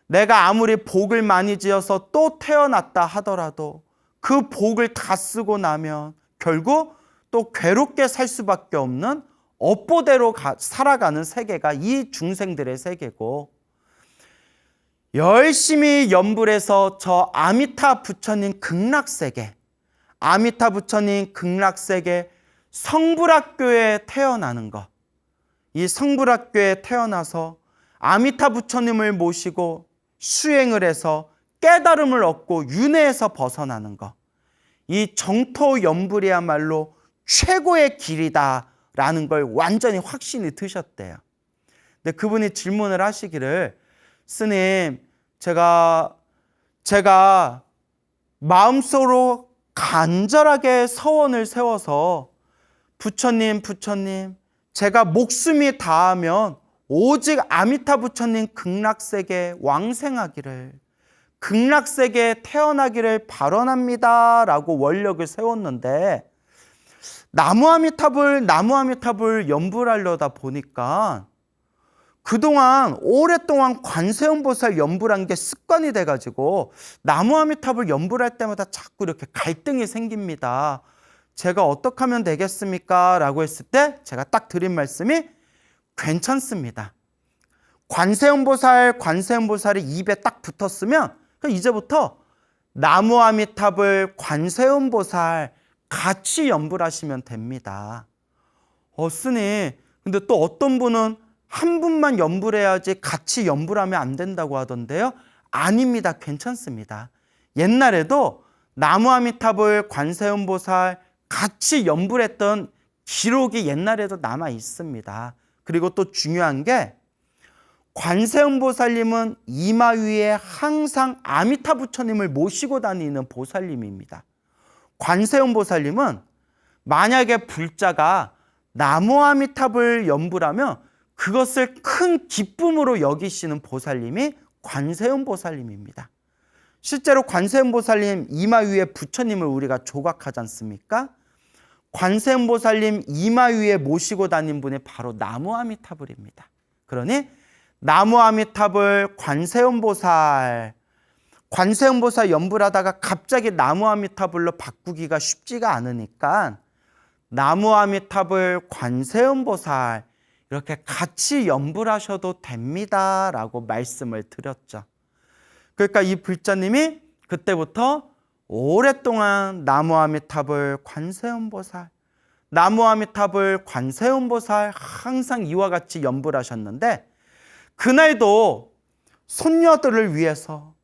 내가 아무리 복을 많이 지어서 또 태어났다 하더라도 그 복을 다 쓰고 나면 결국 또 괴롭게 살 수밖에 없는 업보대로 살아가는 세계가 이 중생들의 세계고, 열심히 염불해서 저 아미타 부처님 극락세계, 아미타 부처님 극락세계 성불학교에 태어나는 것, 이 성불학교에 태어나서 아미타 부처님을 모시고 수행을 해서 깨달음을 얻고 윤회에서 벗어나는 것, 이 정토 염불이야말로 최고의 길이다라는 걸 완전히 확신이 드셨대요. 근데 그분이 질문을 하시기를, 스님, 제가 마음속으로 간절하게 서원을 세워서 부처님, 제가 목숨이 다하면 오직 아미타 부처님 극락세계 왕생하기를, 극락세계에 태어나기를 발언합니다 라고 원력을 세웠는데, 나무 아미탑을 연불 하려다 보니까 그동안 오랫동안 관세음보살 연불한 게 습관이 돼가지고 나무 아미탑을 연불할 때마다 자꾸 이렇게 갈등이 생깁니다. 제가 어떻게 하면 되겠습니까? 라고 했을 때 제가 딱 드린 말씀이 괜찮습니다. 관세음보살이 입에 딱 붙었으면 이제부터 나무 아미탑을 관세음보살 같이 연불하시면 됩니다. 스님, 근데 또 어떤 분은 한 분만 연불해야지 같이 연불하면 안 된다고 하던데요. 아닙니다. 괜찮습니다. 옛날에도 나무 아미탑을 관세음보살 같이 연불했던 기록이 옛날에도 남아 있습니다. 그리고 또 중요한 게 관세음보살님은 이마 위에 항상 아미타 부처님을 모시고 다니는 보살님입니다. 관세음보살님은 만약에 불자가 나무 아미탑을 연불하면 그것을 큰 기쁨으로 여기시는 보살님이 관세음보살님입니다. 실제로 관세음보살님 이마 위에 부처님을 우리가 조각하지 않습니까? 관세음보살님 이마 위에 모시고 다닌 분이 바로 나무 아미타불입니다. 그러니 나무 아미타불 관세음보살 연불하다가 갑자기 나무 아미타불로 바꾸기가 쉽지가 않으니까 나무 아미타불 관세음보살 이렇게 같이 연불하셔도 됩니다 라고 말씀을 드렸죠. 그러니까 이 불자님이 그때부터 오랫동안 나무 아미타불 관세음보살 항상 이와 같이 연불하셨는데 그날도 손녀딸을 위해서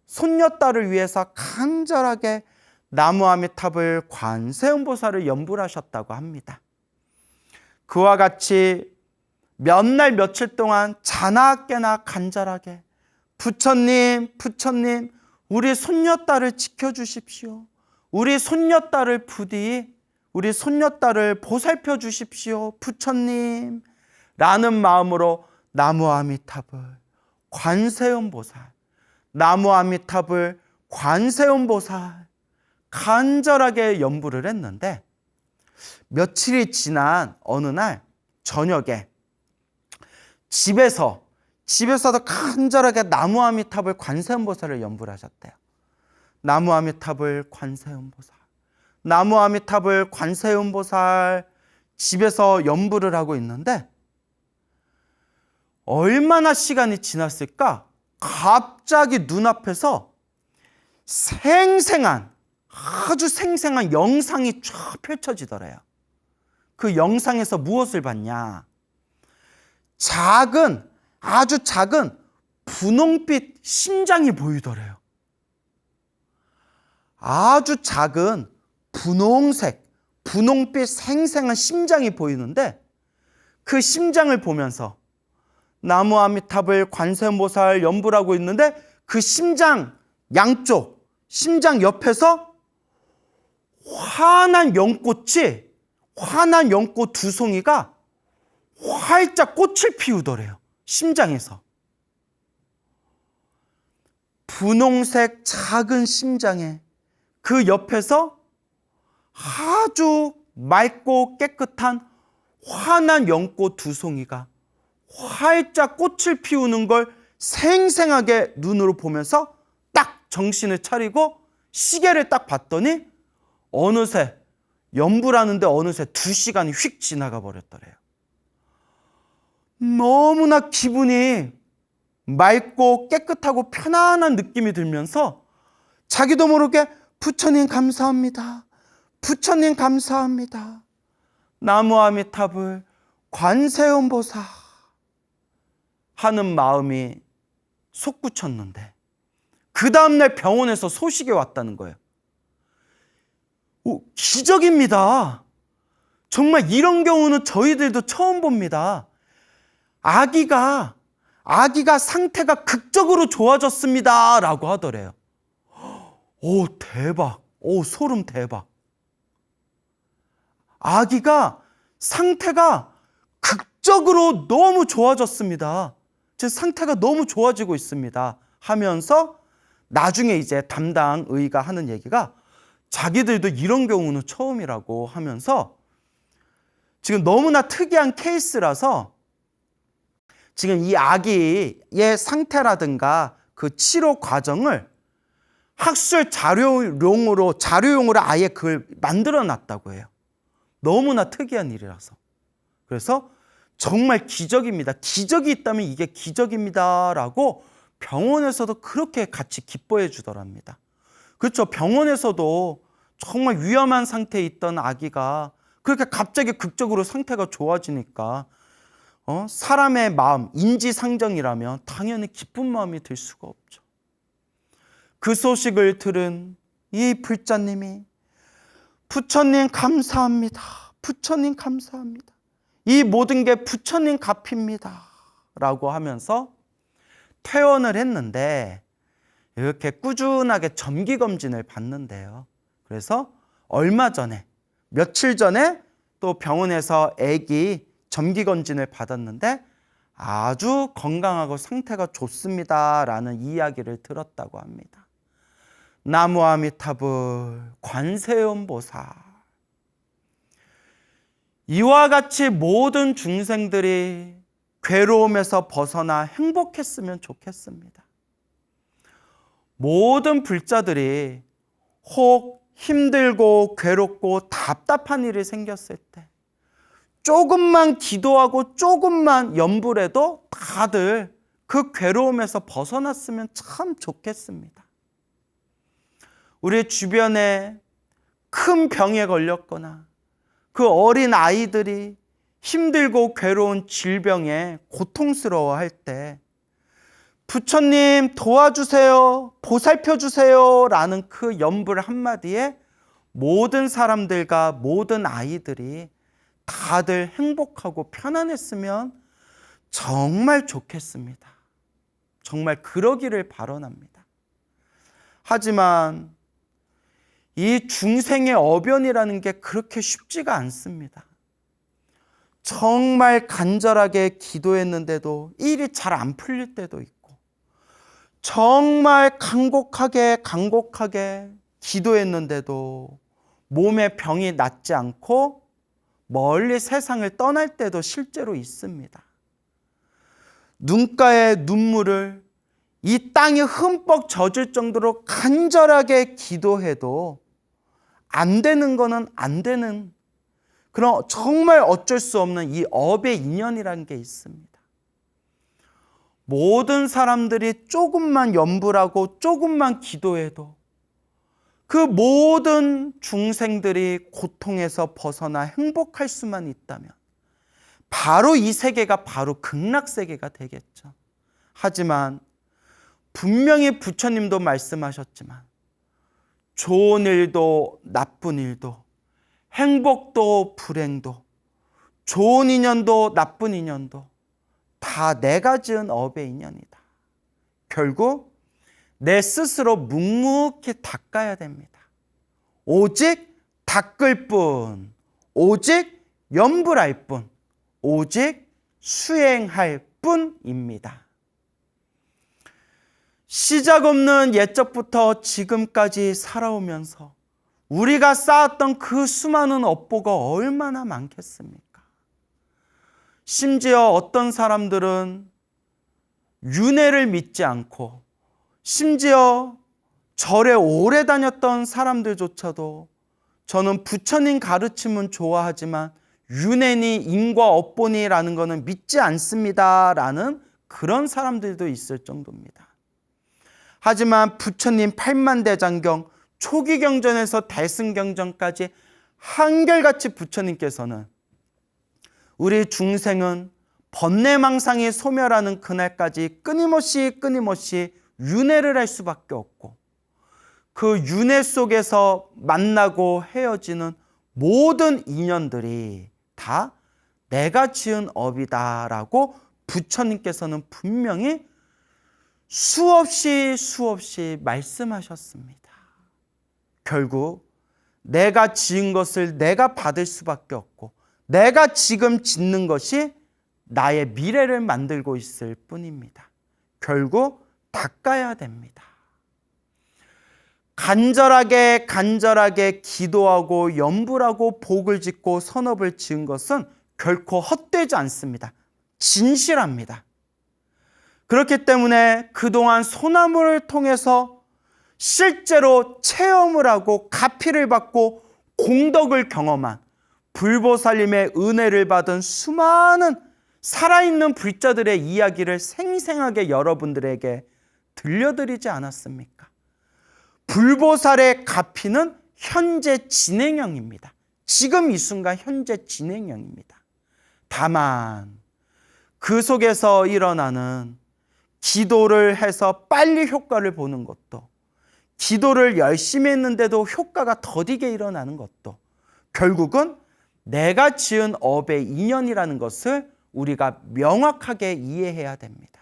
간절하게 나무 아미타불 관세음보살을 연불하셨다고 합니다. 그와 같이 몇 날 며칠 동안 자나 깨나 간절하게 부처님, 우리 손녀딸을 지켜주십시오. 우리 손녀딸을 보살펴 주십시오. 부처님 라는 마음으로 나무 아미타불 관세음보살 간절하게 연불을 했는데 며칠이 지난 어느 날 저녁에 집에서도 간절하게 나무 아미타불 관세음보살을 연불하셨대요. 나무 아미타불 관세음보살 집에서 연불을 하고 있는데 얼마나 시간이 지났을까? 갑자기 눈앞에서 아주 생생한 영상이 쫙 펼쳐지더래요. 그 영상에서 무엇을 봤냐? 아주 작은 분홍빛 심장이 보이더래요. 아주 작은 분홍빛 생생한 심장이 보이는데 그 심장을 보면서 나무 아미타불 관세음보살 연불하고 있는데 그 심장 옆에서 환한 연꽃 두 송이가 활짝 꽃을 피우더래요. 심장에서. 분홍색 작은 심장에 그 옆에서 아주 맑고 깨끗한 환한 연꽃 두 송이가 활짝 꽃을 피우는 걸 생생하게 눈으로 보면서 딱 정신을 차리고 시계를 딱 봤더니 연불하는데 어느새 2시간이 휙 지나가 버렸더래요. 너무나 기분이 맑고 깨끗하고 편안한 느낌이 들면서 자기도 모르게 부처님 감사합니다. 나무 아미타불 관세음보살 하는 마음이 솟구쳤는데 그 다음날 병원에서 소식이 왔다는 거예요. 기적입니다. 정말 이런 경우는 저희들도 처음 봅니다. 아기가 상태가 극적으로 좋아졌습니다 라고 하더래요. 대박. 소름 대박. 아기가 상태가 극적으로 너무 좋아졌습니다. 제 상태가 너무 좋아지고 있습니다 하면서 나중에 이제 담당 의가 하는 얘기가 자기들도 이런 경우는 처음이라고 하면서 지금 너무나 특이한 케이스라서 지금 이 아기의 상태라든가 그 치료 과정을 학술 자료용으로 아예 그걸 만들어 놨다고 해요. 너무나 특이한 일이라서. 그래서 정말 기적입니다. 기적이 있다면 이게 기적입니다라고 병원에서도 그렇게 같이 기뻐해 주더랍니다. 그렇죠. 병원에서도 정말 위험한 상태에 있던 아기가 그렇게 갑자기 극적으로 상태가 좋아지니까 사람의 마음, 인지상정이라면 당연히 기쁜 마음이 들 수가 없죠. 그 소식을 들은 이 불자님이 부처님 감사합니다. 부처님 감사합니다. 이 모든 게 부처님 값입니다. 라고 하면서 퇴원을 했는데 이렇게 꾸준하게 정기검진을 받는데요. 그래서 얼마 전에, 며칠 전에 또 병원에서 아기 정기검진을 받았는데 아주 건강하고 상태가 좋습니다라는 이야기를 들었다고 합니다. 나무 아미타불 관세음보살. 이와 같이 모든 중생들이 괴로움에서 벗어나 행복했으면 좋겠습니다. 모든 불자들이 혹 힘들고 괴롭고 답답한 일이 생겼을 때 조금만 기도하고 조금만 염불해도 다들 그 괴로움에서 벗어났으면 참 좋겠습니다. 우리 주변에 큰 병에 걸렸거나 그 어린 아이들이 힘들고 괴로운 질병에 고통스러워할 때 부처님 도와주세요, 보살펴 주세요 라는 그 염불 한마디에 모든 사람들과 모든 아이들이 다들 행복하고 편안했으면 정말 좋겠습니다. 정말 그러기를 바라옵니다. 하지만 이 중생의 어변이라는 게 그렇게 쉽지가 않습니다. 정말 간절하게 기도했는데도 일이 잘 안 풀릴 때도 있고, 정말 간곡하게 기도했는데도 몸에 병이 낫지 않고 멀리 세상을 떠날 때도 실제로 있습니다. 눈가에 눈물을 이 땅이 흠뻑 젖을 정도로 간절하게 기도해도 안 되는 거는 안 되는 그런 정말 어쩔 수 없는 이 업의 인연이라는 게 있습니다. 모든 사람들이 조금만 염불하고 조금만 기도해도 그 모든 중생들이 고통에서 벗어나 행복할 수만 있다면 바로 이 세계가 바로 극락세계가 되겠죠. 하지만 분명히 부처님도 말씀하셨지만 좋은 일도 나쁜 일도 행복도 불행도 좋은 인연도 나쁜 인연도 다 내가 지은 업의 인연이다. 결국 내 스스로 묵묵히 닦아야 됩니다. 오직 닦을 뿐, 오직 염불할 뿐, 오직 수행할 뿐입니다. 시작 없는 옛적부터 지금까지 살아오면서 우리가 쌓았던 그 수많은 업보가 얼마나 많겠습니까? 심지어 어떤 사람들은 윤회를 믿지 않고 심지어 절에 오래 다녔던 사람들조차도 저는 부처님 가르침은 좋아하지만 윤회니 인과 업보니라는 것은 믿지 않습니다라는 그런 사람들도 있을 정도입니다. 하지만 부처님 팔만대장경 초기경전에서 대승경전까지 한결같이 부처님께서는 우리 중생은 번뇌망상이 소멸하는 그날까지 끊임없이 윤회를 할 수밖에 없고 그 윤회 속에서 만나고 헤어지는 모든 인연들이 다 내가 지은 업이다라고 부처님께서는 분명히 수없이 말씀하셨습니다. 결국 내가 지은 것을 내가 받을 수밖에 없고 내가 지금 짓는 것이 나의 미래를 만들고 있을 뿐입니다. 결국 닦아야 됩니다. 간절하게 기도하고 염불하고 복을 짓고 선업을 지은 것은 결코 헛되지 않습니다. 진실합니다. 그렇기 때문에 그동안 소나무를 통해서 실제로 체험을 하고 가피를 받고 공덕을 경험한 불보살님의 은혜를 받은 수많은 살아있는 불자들의 이야기를 생생하게 여러분들에게 들려드리지 않았습니까? 불보살의 가피는 현재 진행형입니다. 지금 이 순간 현재 진행형입니다. 다만 그 속에서 일어나는 기도를 해서 빨리 효과를 보는 것도, 기도를 열심히 했는데도 효과가 더디게 일어나는 것도 결국은 내가 지은 업의 인연이라는 것을 우리가 명확하게 이해해야 됩니다.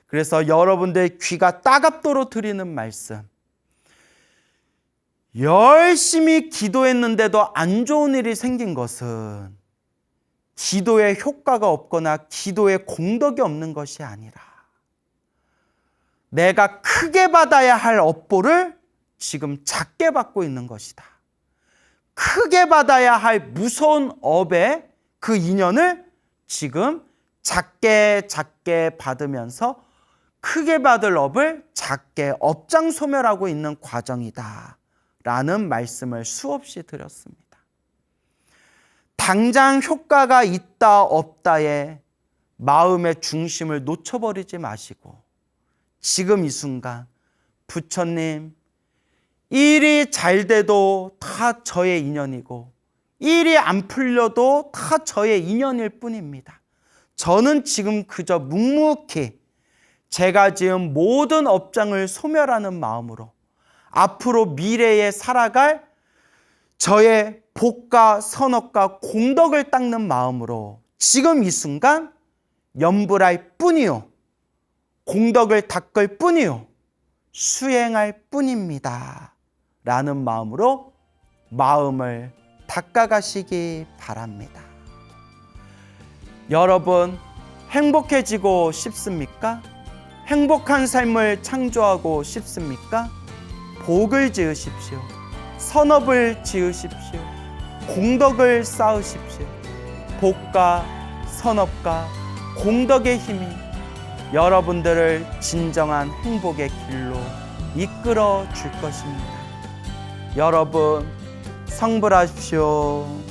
그래서 여러분들 귀가 따갑도록 드리는 말씀, 열심히 기도했는데도 안 좋은 일이 생긴 것은 기도에 효과가 없거나 기도에 공덕이 없는 것이 아니라 내가 크게 받아야 할 업보를 지금 작게 받고 있는 것이다. 크게 받아야 할 무서운 업의 그 인연을 지금 작게 받으면서 크게 받을 업을 작게 업장소멸하고 있는 과정이다 라는 말씀을 수없이 드렸습니다. 당장 효과가 있다 없다에 마음의 중심을 놓쳐버리지 마시고 지금 이 순간 부처님, 일이 잘 돼도 다 저의 인연이고 일이 안 풀려도 다 저의 인연일 뿐입니다. 저는 지금 그저 묵묵히 제가 지은 모든 업장을 소멸하는 마음으로 앞으로 미래에 살아갈 저의 복과 선업과 공덕을 닦는 마음으로 지금 이 순간 염불할 뿐이요, 공덕을 닦을 뿐이요, 수행할 뿐입니다 라는 마음으로 마음을 닦아가시기 바랍니다. 여러분, 행복해지고 싶습니까? 행복한 삶을 창조하고 싶습니까? 복을 지으십시오. 선업을 지으십시오. 공덕을 쌓으십시오. 복과 선업과 공덕의 힘이 여러분들을 진정한 행복의 길로 이끌어 줄 것입니다. 여러분, 성불하십시오.